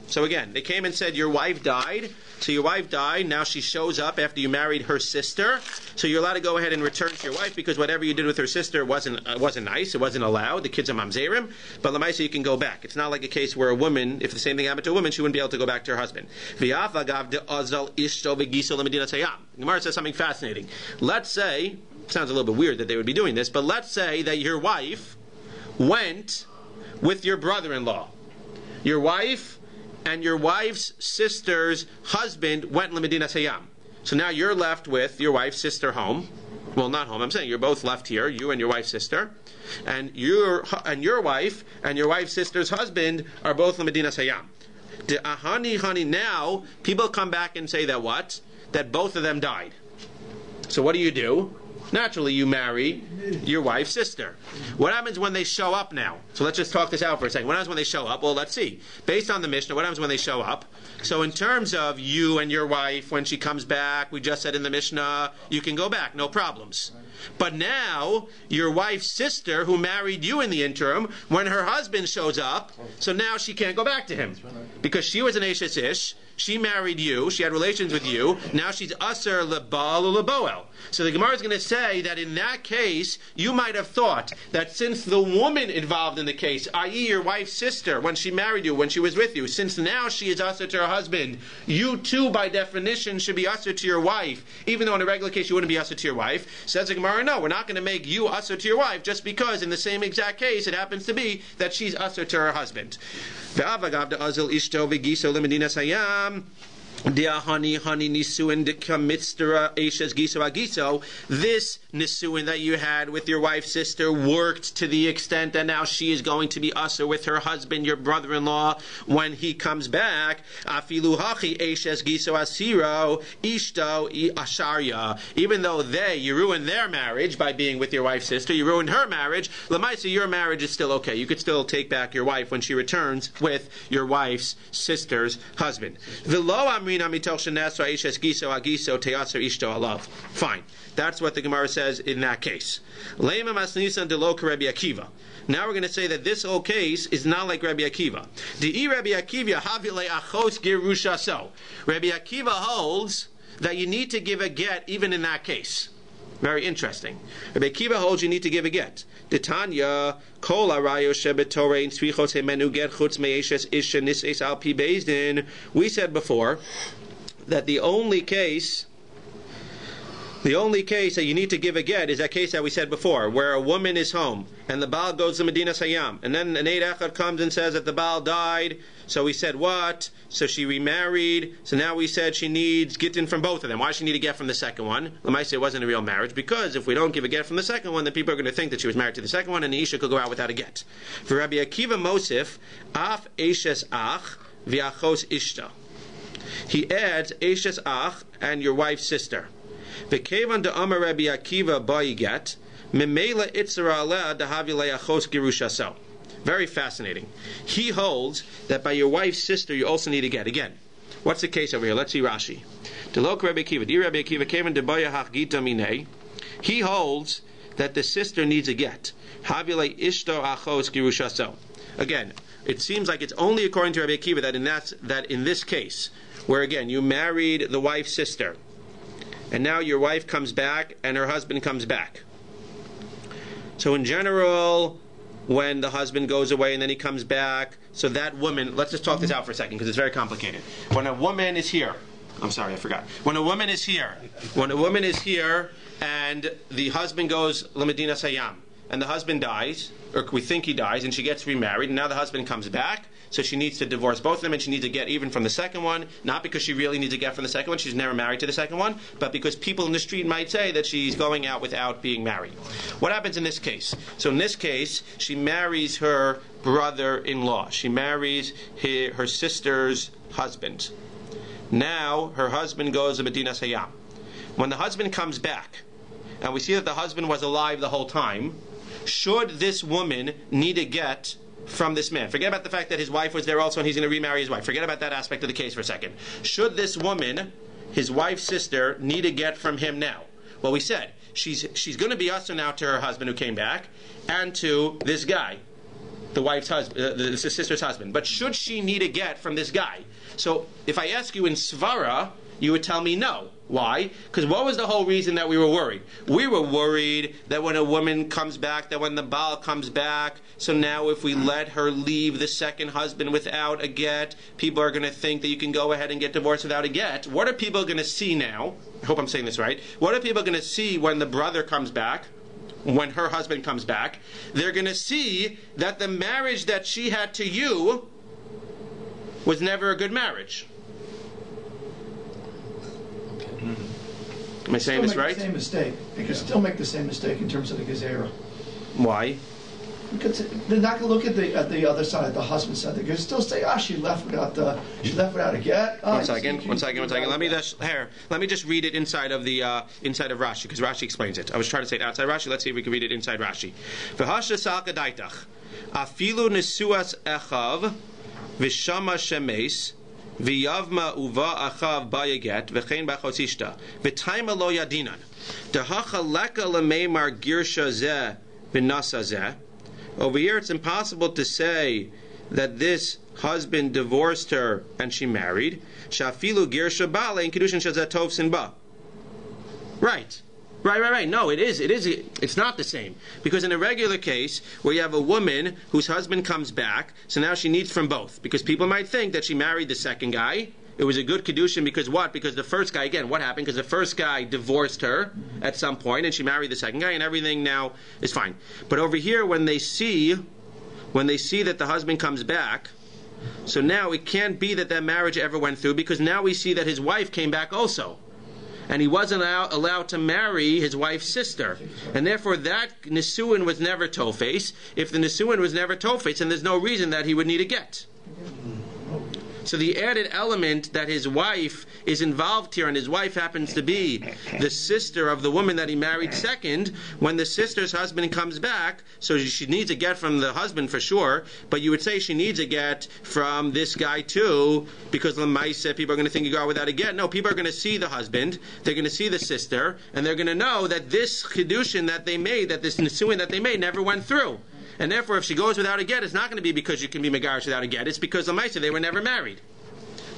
Speaker 1: So again, they came and said your wife died. So your wife died. Now she shows up after you married her sister. So you're allowed to go ahead and return to your wife because whatever you did with her sister wasn't nice. It wasn't allowed. The kids are mamzerim. But lamaisa you can go back. It's not like a case where a woman, if the same thing happened to a woman, she wouldn't be able to go back to her husband. V'Afa de Azil Ishto V'Giso LeMedina Sayam. Gemara says something fascinating. Let's say, it sounds a little bit weird that they would be doing this, but let's say that your wife went with your brother-in-law. Your wife and your wife's sister's husband went Medina Sayam. So now you're left with your wife's sister home. Well, not home. I'm saying you're both left here, you and your wife's sister, and your wife and your wife's sister's husband are both Medina Sayam. Now people come back and say that what? That both of them died. So what do? Naturally, you marry your wife's sister. What happens when they show up now? So let's just talk this out for a second. What happens when they show up? Well, let's see. Based on the Mishnah, what happens when they show up? So in terms of you and your wife, when she comes back, we just said in the Mishnah, you can go back, no problems. But now, your wife's sister, who married you in the interim, when her husband shows up, so now she can't go back to him. Because she was an Eshes Ish, she married you, she had relations with you, now she's Aser Lebal or Leboel. So the Gemara is going to say that in that case, you might have thought that since the woman involved in the case, i.e. your wife's sister, when she married you, when she was with you, since now she is Aser to her husband, you too, by definition, should be Aser to your wife, even though in a regular case you wouldn't be Aser to your wife. Says the Gemara, no, we're not going to make you Aser to your wife just because in the same exact case it happens to be that she's Aser to her husband. This nisuin that you had with your wife's sister worked to the extent that now she is going to be usher with her husband, your brother-in-law, when he comes back. Even though you ruined their marriage by being with your wife's sister, you ruined her marriage. Lamaisa, your marriage is still okay. You could still take back your wife when she returns with your wife's sister's husband. Fine. That's what the Gemara says in that case. Now we're going to say that this whole case is not like Rabbi Akiva. Rabbi Akiva holds that you need to give a get even in that case. Very interesting. Rabbi Akiva holds you need to give a get. Titania kol arayo shebetorein tzvichos hemenu get chutz me'eshes isha nises al pi bezdin. We said before that the only case that you need to give a get is that case that we said before, where a woman is home and the Baal goes to Medina Sayam, and then an Eid Echad comes and says that the Baal died. So we said what? So she remarried. So now we said she needs gittin from both of them. Why does she need a get from the second one? Lamaisa, it wasn't a real marriage, because if we don't give a get from the second one, then people are going to think that she was married to the second one, and the Isha could go out without a get. For Rabbi Akiva Mosif, af eshes ach v'achos ishta. He adds eshes ach and your wife's sister. V'kevan de Amar Rabbi Akiva ba'iget, memela itzara aleh dehavi le'achos girushaso. Very fascinating. He holds that by your wife's sister you also need a get. Again, what's the case over here? Let's see Rashi. Delok Rabbi Akiva, Rabbi Akiva kevan de bayahach gita minei. He holds that the sister needs a get. Havile ishto achos girushaso. Again, it seems like it's only according to Rabbi Akiva that in this case, where again you married the wife's sister, and now your wife comes back and her husband comes back. So in general, when the husband goes away and then he comes back, so that woman, let's just talk this out for a second because it's very complicated. When a woman is here, I'm sorry, I forgot. When a woman is here and the husband goes Lamedina Sayam, and the husband dies, or we think he dies, and she gets remarried, and now the husband comes back, so she needs to divorce both of them, and she needs to get even from the second one, not because she really needs to get from the second one, she's never married to the second one, but because people in the street might say that she's going out without being married. What happens in this case? So in this case, she marries her brother-in-law. She marries her sister's husband. Now, her husband goes to Medina Sayyam. When the husband comes back, and we see that the husband was alive the whole time, should this woman need a get from this man? Forget about the fact that his wife was there also and he's going to remarry his wife. Forget about that aspect of the case for a second. Should this woman, his wife's sister, need a get from him now? Well, we said she's going to be usher now to her husband who came back and to this guy, the wife's husband, the sister's husband. But should she need a get from this guy? So if I ask you in Svara, you would tell me no. Why? Because what was the whole reason that we were worried? We were worried that when a woman comes back, that when the Baal comes back, so now if we let her leave the second husband without a get, people are going to think that you can go ahead and get divorced without a get. What are people going to see now? I hope I'm saying this right. What are people going to see when the brother comes back? When her husband comes back? They're going to see that the marriage that she had to you was never a good marriage. Am I saying this right?
Speaker 4: Still make the same mistake. They could still make the same mistake in terms of the gezerah.
Speaker 1: Why?
Speaker 4: Because they're not going to look at the other side, the husband's side. They're going to still say, she left without a get.
Speaker 1: One second. Let me just read it inside of Rashi, because Rashi explains it. I was trying to say it outside Rashi. Let's see if we can read it inside Rashi. V'hasha salka daitach afilu nesuas echav v'shama shemes v'yavma uva achav bayaget v'chein b'chosishta v'taima lo yadinan dehacha leka lemeimar girsha zeh v'nasa zeh. Over here, it's impossible to say that this husband divorced her and she married. Shafilu girsha bale in kedushin shazeh tov sinba. Right. No, it is. It's not the same. Because in a regular case, where you have a woman whose husband comes back, so now she needs from both. Because people might think that she married the second guy. It was a good kedushin because what? Because the first guy, again, what happened? Because the first guy divorced her at some point, and she married the second guy, and everything now is fine. But over here, when they see that the husband comes back, so now it can't be that marriage ever went through, because now we see that his wife came back also. And he wasn't allowed to marry his wife's sister. And therefore that Nisuin was never Tofes. If the Nisuin was never Tofes, then there's no reason that he would need a get. So the added element that his wife is involved here, and his wife happens to be the sister of the woman that he married second, when the sister's husband comes back, so she needs a get from the husband for sure, but you would say she needs a get from this guy too, because Lamaisa, people are going to think you go out without a get. No, people are going to see the husband, they're going to see the sister, and they're going to know that this chidushin that they made, that this nisuin that they made never went through. And therefore, if she goes without a get, it's not going to be because you can be megarish without a get. It's because Lamaisa, they were never married.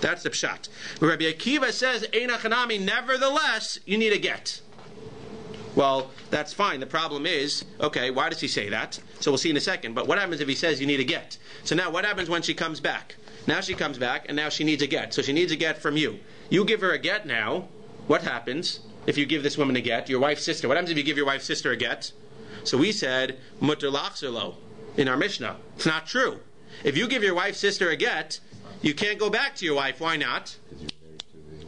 Speaker 1: That's the pshat. But Rabbi Akiva says, Ein Achanami, nevertheless, you need a get. Well, that's fine. The problem is, okay, why does he say that? So we'll see in a second. But what happens if he says you need a get? So now what happens when she comes back? Now she comes back, and now she needs a get. So she needs a get from you. You give her a get now. What happens if you give this woman a get? Your wife's sister. What happens if you give your wife's sister a get? So we said, mutter lachzerlo, in our Mishnah. It's not true. If you give your wife's sister a get, you can't go back to your wife. Why not?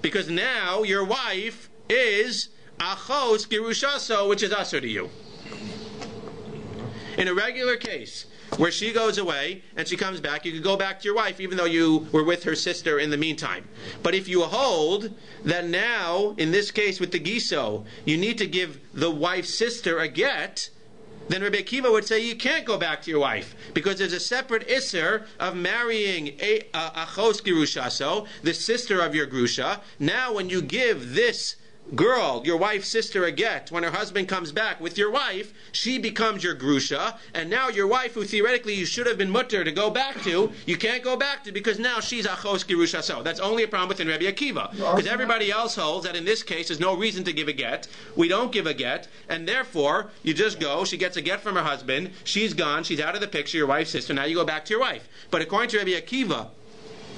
Speaker 1: Because now your wife is achos girushaso, which is usher to you. In a regular case, where she goes away and she comes back, you could go back to your wife even though you were with her sister in the meantime. But if you hold that now, in this case with the giso, you need to give the wife's sister a get, then Rabbi Akiva would say you can't go back to your wife because there's a separate isser of marrying achos girushaso, the sister of your grusha. Now when you give this girl, your wife's sister, a get, when her husband comes back with your wife, she becomes your grusha, and now your wife, who theoretically you should have been mutter to go back to, you can't go back to because now she's achos girusha. So that's only a problem within Rabbi Akiva, because everybody else holds that in this case there's no reason to give a get. We don't give a get, and therefore you just go. She gets a get from her husband. She's gone. She's out of the picture. Your wife's sister. Now you go back to your wife. But according to Rabbi Akiva,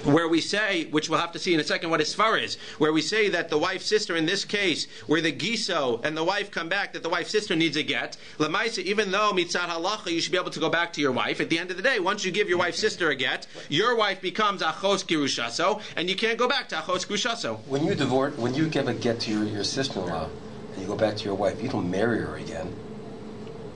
Speaker 1: where we say, which we'll have to see in a second what his svar is, where we say that the wife's sister in this case, where the giso and the wife come back, that the wife's sister needs a get, lemaisa, even though mitzad halacha, you should be able to go back to your wife. At the end of the day, once you give your wife's sister a get, your wife becomes achos girushaso, and you can't go back to achos girushaso.
Speaker 7: When you divorce, when you give a get to your sister-in-law, and you go back to your wife, you don't marry her again.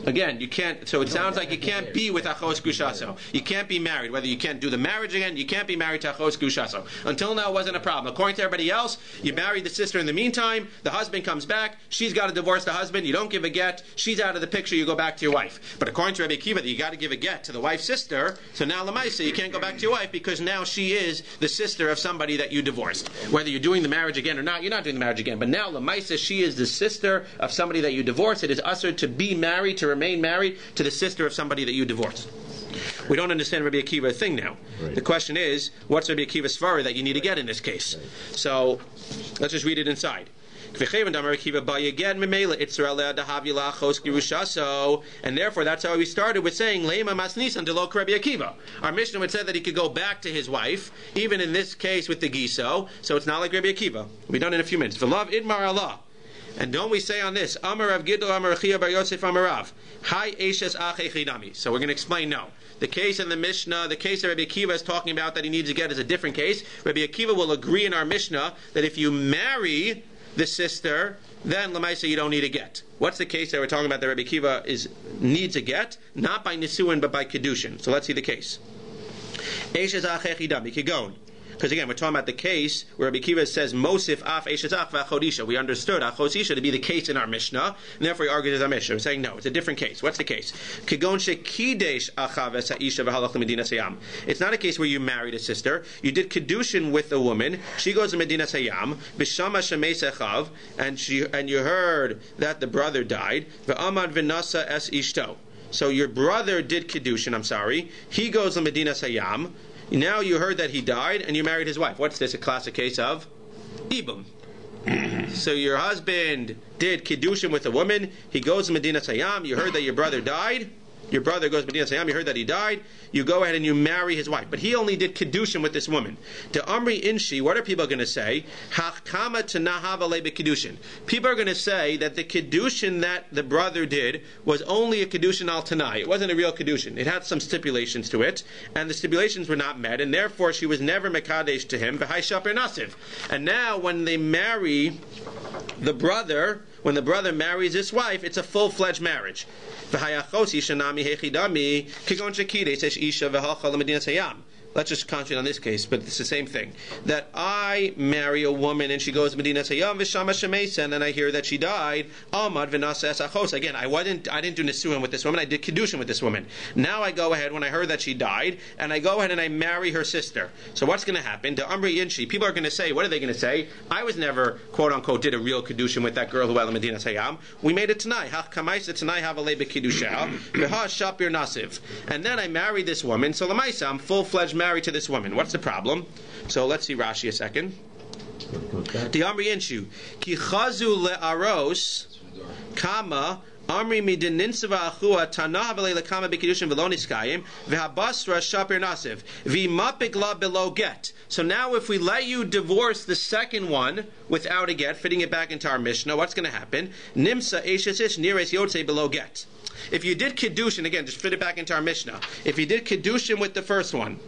Speaker 1: Again, you can't, so it sounds like you can't be with achos gushaso. You can't be married. Whether you can't do the marriage again, you can't be married to achos gushaso. Until now, it wasn't a problem. According to everybody else, you married the sister in the meantime, the husband comes back, she's got to divorce the husband, you don't give a get, she's out of the picture, you go back to your wife. But according to Rabbi Akiva, you got to give a get to the wife's sister, so now lemaisa, you can't go back to your wife because now she is the sister of somebody that you divorced. Whether you're doing the marriage again or not, you're not doing the marriage again. But now lemaisa, she is the sister of somebody that you divorced. It is usher to be married, to remain married to the sister of somebody that you divorced. We don't understand Rabbi Akiva's thing now. Right. The question is, what's Rabbi Akiva's svara that you need to get in this case? Right. So, let's just read it inside. And therefore, that's how we started with saying, Lema masnisan delok Rabbi Akiva. Our Mishnah would say that he could go back to his wife, even in this case with the giso, so it's not like Rabbi Akiva. We've done it in a few minutes. V'lav idmar Allah. And don't we say on this, Amar Rav Gidol, Amar Chia Bar Yosef, Amar Rav, Hai Eshes Achei Chidami. So we're going to explain no. The case in the Mishnah, the case that Rabbi Akiva is talking about that he needs to get is a different case. Rabbi Akiva will agree in our Mishnah that if you marry the sister, then Lamaisa you don't need a get. What's the case that we're talking about that Rabbi Akiva needs a get? Not by Nisuin, but by Kedushin. So let's see the case. Eshes Achei Chidami, Kigon. Because again, we're talking about the case where Rabbi Akiva says Mosif af eshetach v'achodisha. We understood achosisha to be the case in our Mishnah, and therefore he argues as our Mishnah. We're saying no, it's a different case. What's the case? Kigon shekidesh achav eshaisha v'halach l'medina sayam. It's not a case where you married a sister. You did kedushin with a woman. She goes to Medina Sayam b'shama shemeis echav, and you heard that the brother died. V'amad v'nasa es ishto. So your brother did kedushin. He goes to Medina Sayam. Now you heard that he died and you married his wife. What's this? A classic case of ibum. So your husband did kiddushin with a woman. He goes to Medina Sayam. You heard that your brother died. Your brother goes to Medina Sayam. You heard that he died. You go ahead and you marry his wife. But he only did kiddushin with this woman. To Amri Inshi, what are people going to say? Hachkama t'nahava le b'kiddushin. People are going to say that the kiddushin that the brother did was only a kiddushin al tanai. It wasn't a real kiddushin. It had some stipulations to it, and the stipulations were not met, and therefore she was never mekadesh to him. V'hai shaper nasiv. And now when they marry the brother, when the brother marries his wife, it's a full-fledged marriage. Let's just concentrate on this case, but it's the same thing. That I marry a woman and she goes to Medina Sayam v'shama shemeisa, and then I hear that she died. Amad v'nasa es achos. Again, I didn't do nisuin with this woman. I did kiddushin with this woman. Now I go ahead when I heard that she died, and I go ahead and I marry her sister. So what's going to happen? To Amri Yinshi, people are going to say, what are they going to say? I was never quote unquote did a real kiddushin with that girl who went to Medina Sayam. We made it tonight. Hach kamaisa tonight have a lebe kiddusha v'ha shapir nasiv. And then I married this woman. So lamaisa, I'm full-fledged married to this woman. What's the problem? So let's see Rashi a second. The Amri Yenshu ki chazu le'aros kama Amri midininsiva achua tanah v'le lekama b'kiddushin v'lo niskayim v'habasra shapir nasiv v'mapik la below get. So now if we let you divorce the second one without a get, fitting it back into our Mishnah, what's going to happen? Nimsa eshes nires yotze below get. If you did kiddushin, again, just fit it back into our Mishnah. If you did kiddushin with the first one,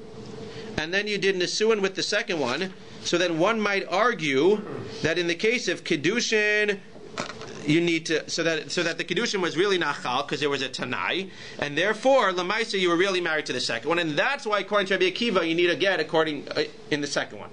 Speaker 1: and then you did nisuin with the second one, so then one might argue that in the case of kiddushin, you need to so that the kiddushin was really nachal because there was a tanai, and therefore lamaisa you were really married to the second one, and that's why according to Rabbi Akiva you need a get in the second one.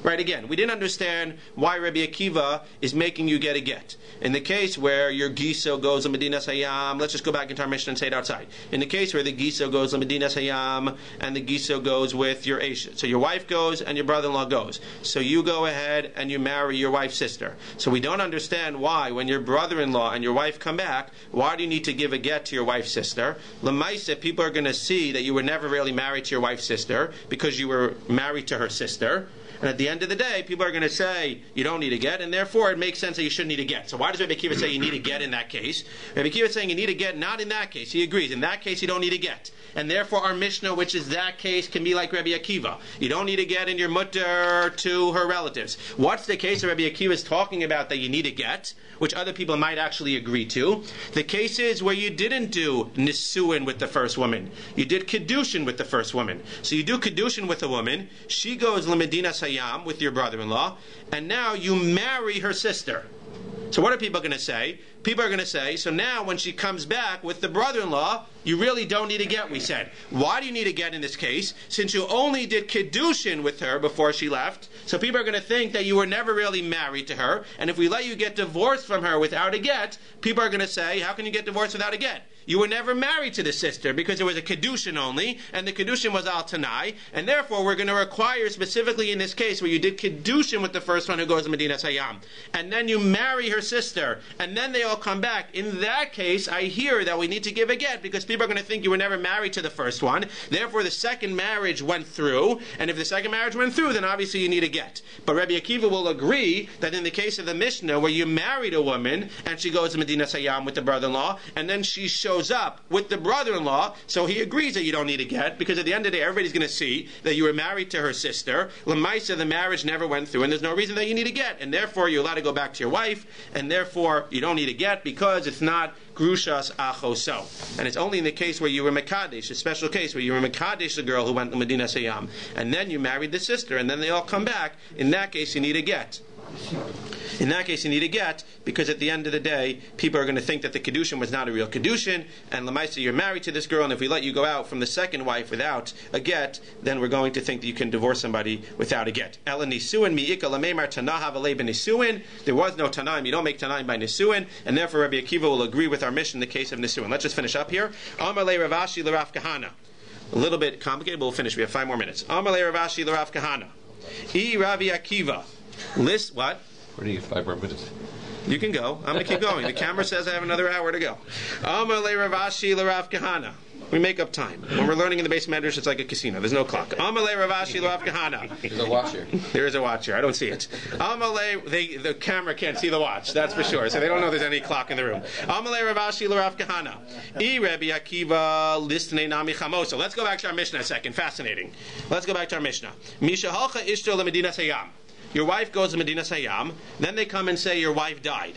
Speaker 1: Right, again, we didn't understand why Rabbi Akiva is making you get a get. In the case where your Giso goes to Medina Hayam, let's just go back into our Mishnah and say it outside. In the case where the Giso goes to Medina Hayam and the Giso goes with your Eshet. So your wife goes and your brother-in-law goes. So you go ahead and you marry your wife's sister. So we don't understand why, when your brother-in-law and your wife come back, why do you need to give a get to your wife's sister? Lemaisa, people are going to see that you were never really married to your wife's sister because you were married to her sister. And at the end of the day, people are going to say you don't need a get, and therefore it makes sense that you shouldn't need a get. So why does Rabbi Akiva say you need a get in that case? Rabbi Akiva is saying you need a get not in that case. He agrees. In that case, you don't need a get. And therefore our Mishnah, which is that case, can be like Rabbi Akiva. You don't need a get in your mutter to her relatives. What's the case that Rabbi Akiva is talking about that you need a get, which other people might actually agree to? The cases where you didn't do nisuin with the first woman. You did kedushin with the first woman. So you do kedushin with a woman. She goes lemedina sayam with your brother-in-law, and now you marry her sister. So what are people going to say? People are going to say, so now when she comes back with the brother-in-law, you really don't need a get, we said. Why do you need a get in this case? Since you only did kedushin with her before she left, so people are going to think that you were never really married to her, and if we let you get divorced from her without a get, people are going to say, how can you get divorced without a get? You were never married to the sister because it was a kedushin only, and the kedushin was al tanai, and therefore we're going to require specifically in this case where you did kedushin with the first one who goes to Medina Sayam, and then you marry her sister, and then they all come back. In that case, I hear that we need to give a get because people are going to think you were never married to the first one. Therefore, the second marriage went through, and if the second marriage went through, then obviously you need a get. But Rabbi Akiva will agree that in the case of the Mishnah where you married a woman and she goes to Medina Sayam with the brother-in-law, and then she shows up with the brother-in-law, so he agrees that you don't need a get because at the end of the day, everybody's going to see that you were married to her sister. Lemaisa, the marriage never went through, and there's no reason that you need a get, and therefore you're allowed to go back to your wife, and therefore you don't need a get because it's not grushas achoso. And it's only in the case where you were mekadesh, a special case where you were mekadesh the girl who went to Medina Sayam, and then you married the sister, and then they all come back. In that case, you need a get. In that case, you need a get because at the end of the day, people are going to think that the kedushin was not a real kedushin, and lemaisa, you're married to this girl, and if we let you go out from the second wife without a get, then we're going to think that you can divorce somebody without a get. Ela nisuin mi'ika lamemar tanaha v'lei b'nisuin. There was no tanaim. You don't make tanaim by nisuin, and therefore Rabbi Akiva will agree with our mission in the case of nisuin. Let's just finish up here. Amar le Ravashi l'Rav Kahana. A little bit complicated, but we'll finish. We have 5 more minutes. Amar le Ravashi l'Rav Kahana. Rabbi Akiva. List what?
Speaker 3: Where do you get 5 more minutes?
Speaker 1: You can go. I'm going to keep going. The camera says I have another hour to go. Amar le Ravashi l'Rav Kahana. We make up time. When we're learning in the base medrash, it's like a casino. There's no clock. Amar le Ravashi l'Rav Kahana.
Speaker 7: There's a watch here.
Speaker 1: There is a watch here. I don't see it. Amar le, the camera can't see the watch. That's for sure. So they don't know there's any clock in the room. Amar le Ravashi l'Rav Kahana. Rabbi Akiva listnei nami chamoso. Let's go back to our Mishnah a second. Fascinating. Let's go back to our Mishnah. Misha halcha ishto lemedina sayam. Your wife goes to Medina Sayam, then they come and say your wife died.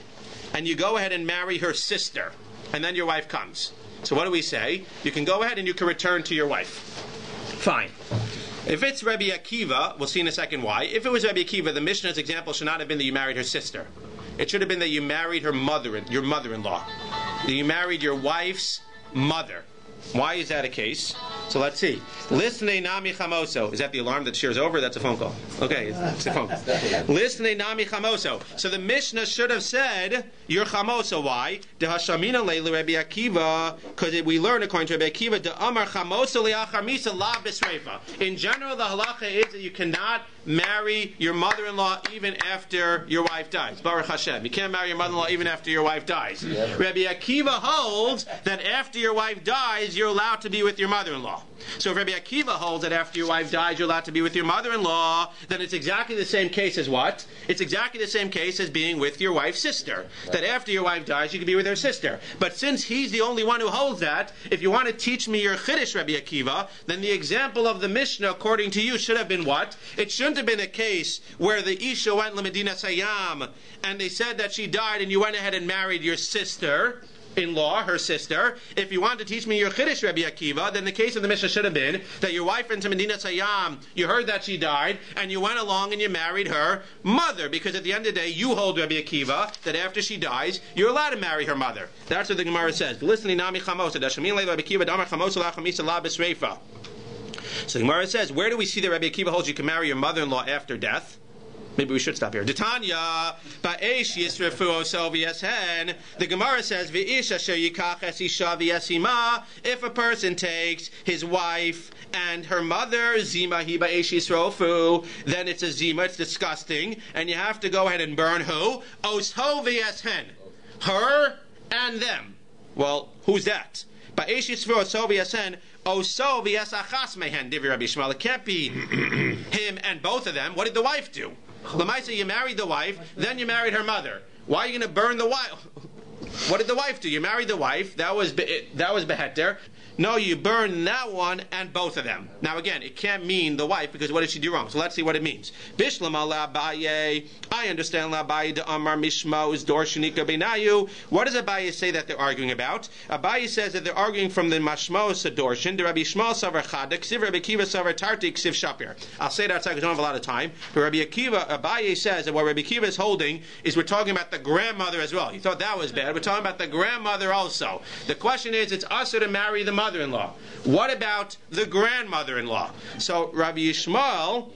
Speaker 1: And you go ahead and marry her sister, and then your wife comes. So what do we say? You can go ahead and you can return to your wife. Fine. If it's Rabbi Akiva, we'll see in a second why. If it was Rabbi Akiva, the Mishnah's example should not have been that you married her sister. It should have been that you married her your mother-in-law. That you married your wife's mother. Why is that a case? So let's see. Listnei nami chamoso. Is that the alarm that cheers over? That's a phone call. Okay, it's a phone call. Listnei nami chamoso. So the Mishnah should have said, you're chamoso. Why? De hashamina leilu Rabbi Akiva. Because we learn according to Rabbi Akiva, de amar chamoso liachar misa la b'sreifa. In general, the halacha is that you cannot marry your mother-in-law even after your wife dies. Baruch Hashem. You can't marry your mother-in-law even after your wife dies. Yeah. Rabbi Akiva holds that after your wife dies, you're allowed to be with your mother-in-law. So if Rabbi Akiva holds that after your wife dies, you're allowed to be with your mother-in-law, then it's exactly the same case as what? It's exactly the same case as being with your wife's sister. That after your wife dies, you can be with her sister. But since he's the only one who holds that, if you want to teach me your chiddush, Rabbi Akiva, then the example of the Mishnah, according to you, should have been what? It shouldn't have been a case where the Isha went to Medina Sayam, and they said that she died, and you went ahead and married your sister-in-law, her sister. If you want to teach me your chiddush, Rabbi Akiva, then the case of the Mishnah should have been that your wife went to Medina Sayam, you heard that she died, and you went along and you married her mother, because at the end of the day, you hold, Rabbi Akiva, that after she dies, you're allowed to marry her mother. That's what the Gemara says. Listen, nami chamosa, dashamin le Rabbi Akiva, damar chamosa lachamisa la b'sreifa. So the Gemara says, where do we see that Rabbi Akiva holds you can marry your mother-in-law after death? Maybe we should stop here. Detanya, ba'esh yisrefu osel v'yeshen. The Gemara says, v'ish asher yikach es isha v'yesima. If a person takes his wife and her mother, zima hi ba'esh yisrefu, then it's a zima, it's disgusting, and you have to go ahead and burn who? Osho v'yeshen. Her and them. Well, who's that? Ba'esh yisrefu osho v'yeshen. Oso v'yesachas mehen, Divi Rabbi Shmuel. It can't be him and both of them. What did the wife do? Lamaisa, you married the wife, then you married her mother. Why are you going to burn the wife? What did the wife do? You married the wife. That was beheter. No, you burn that one and both of them. Now again, it can't mean the wife, because what did she do wrong? So let's see what it means. Bishlama la'abaye. I understand la'abaye de amar mishma uz dor shenika benayu. What does Abaye say that they're arguing about? Abaye says that they're arguing from the mashmo sadorshin. The Rabbi Shmuel savar chadik, siv Rabbi Akiva savar tartik, siv shapir. I'll say that outside because I don't have a lot of time. But Rabbi Akiva, Abaye says that what Rabbi Akiva is holding is we're talking about the grandmother as well. You thought that was bad. We're talking about the grandmother also. The question is, it's usher to marry the mother-in-law. What about the grandmother-in-law? So Rabbi Yishmael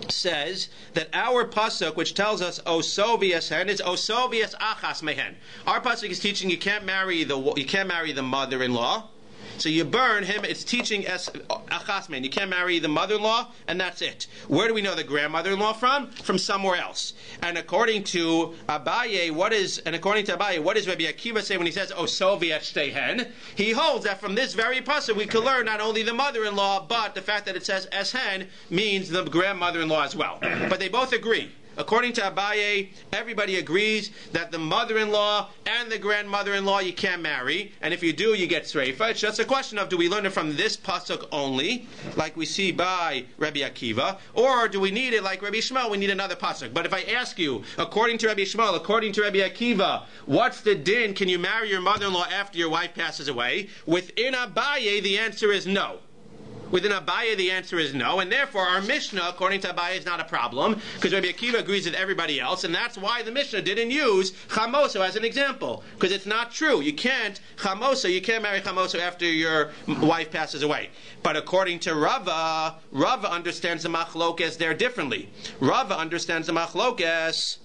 Speaker 1: says that our pasuk, which tells us osovias hen, is osovias achas mehen. Our pasuk is teaching you can't marry the mother-in-law. So you burn him. It's teaching achas mehen. You can't marry the mother-in-law, and that's it. Where do we know the grandmother-in-law from? From somewhere else. And according to Abaye, what does Rabbi Akiva say when he says osovias shtehen? He holds that from this very pasuk we can learn not only the mother-in-law, but the fact that it says eshen means the grandmother-in-law as well. But they both agree. According to Abaye, everybody agrees that the mother-in-law and the grandmother-in-law you can't marry, and if you do, you get sreifa. It's just a question of, do we learn it from this pasuk only, like we see by Rabbi Akiva, or do we need it like Rabbi Shmuel, we need another pasuk? But if I ask you, according to Rabbi Shmuel, according to Rabbi Akiva, what's the din? Can you marry your mother-in-law after your wife passes away? Within Abaye, the answer is no. Within Abaye, the answer is no, and therefore our Mishnah, according to Abaye, is not a problem, because Rabbi Akiva agrees with everybody else, and that's why the Mishnah didn't use chamoso as an example, because it's not true. You can't marry chamoso after your wife passes away. But according to Rava understands the machlokes there differently. Rava understands the machlokes.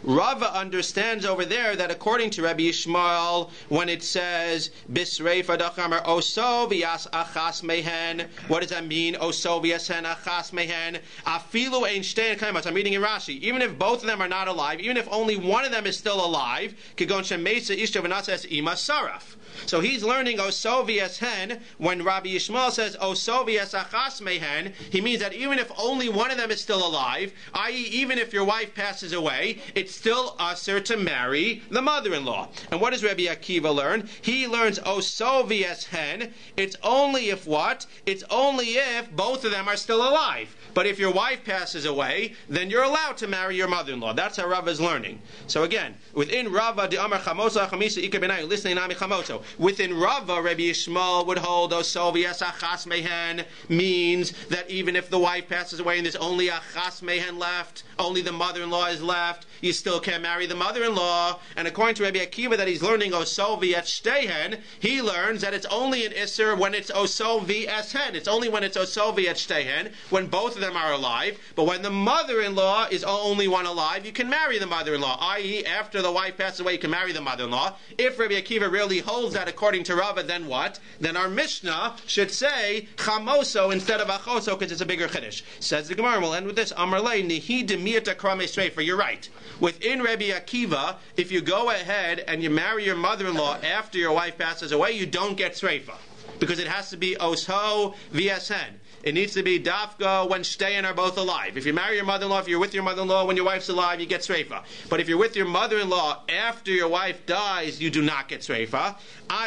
Speaker 1: Rava understands over there that according to Rabbi Yishmael, when it says bisreifa dachamar oso v'yas achas mehen, what does that mean? Oso v'yasen achas mehen afilu ein shtein kaimas. I'm reading in Rashi. Even if both of them are not alive, even if only one of them is still alive, kigon shemesa ishto v'nasas ima saraf. So he's learning osovias hen. When Rabbi Yishmael says osovias achas mehen, he means that even if only one of them is still alive, i.e. even if your wife passes away, it's still usher to marry the mother-in-law. And what does Rabbi Akiva learn? He learns osovias hen. It's only if what? It's only if both of them are still alive. But if your wife passes away, then you're allowed to marry your mother-in-law. That's how Rava is learning. So again, within Rava, the Amar Chamosa Chamisa Ika Benayu, listening Nami Chamoso. Within Rava, Rabbi Yishmael would hold Osovias Achas Mehen means that even if the wife passes away and there's only Achas Mehen left, only the mother-in-law is left, you still can't marry the mother-in-law. And according to Rabbi Akiva, that he's learning Osovias Shtehen, he learns that it's only an Isser when it's Osovias Hen. It's only when it's Osovias Shtehen, when both of them are alive. But when the mother-in-law is only one alive, you can marry the mother-in-law. I.e., after the wife passes away, you can marry the mother-in-law. If Rabbi Akiva really holds that according to Rava, then what? Then our Mishnah should say chamoso instead of achoso, because it's a bigger chiddush. Says the Gemara, we'll end with this. Amarle nihi demiyata krame streifer. You're right. Within Rabbi Akiva, if you go ahead and you marry your mother-in-law after your wife passes away, you don't get streifa, because it has to be osho v'yasen. It needs to be dafka when shtein are both alive. If you marry your mother-in-law, if you're with your mother-in-law when your wife's alive, you get sreifa. But if you're with your mother-in-law after your wife dies, you do not get sreifa.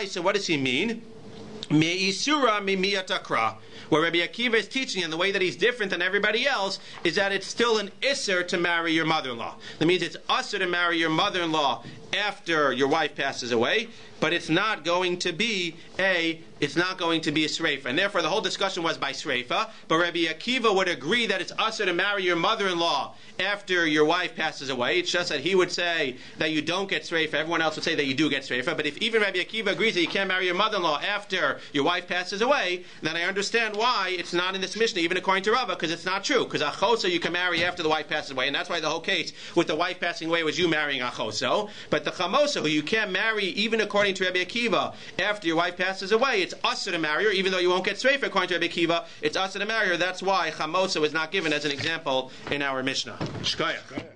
Speaker 1: So what does he mean? Me'isura mi'miyatakra. What Rabbi Akiva is teaching, and the way that he's different than everybody else, is that it's still an isser to marry your mother-in-law. That means it's usser to marry your mother-in-law after your wife passes away, but it's not going to be a sreifa. And therefore the whole discussion was by sreifa, but Rabbi Akiva would agree that it's usher to marry your mother-in-law after your wife passes away. It's just that he would say that you don't get sreifa. Everyone else would say that you do get sreifa. But if even Rabbi Akiva agrees that you can't marry your mother-in-law after your wife passes away, then I understand why it's not in this Mishnah, even according to Rabbi, because it's not true. Because achoso you can marry after the wife passes away, and that's why the whole case with the wife passing away was you marrying achoso. But the chamosa, who you can't marry even according to Rabbi Akiva after your wife passes away, it's usher to marry her, even though you won't get sreifa according to Rabbi Akiva. It's usher to marry her. That's why chamosa was not given as an example in our Mishnah. Shkaya.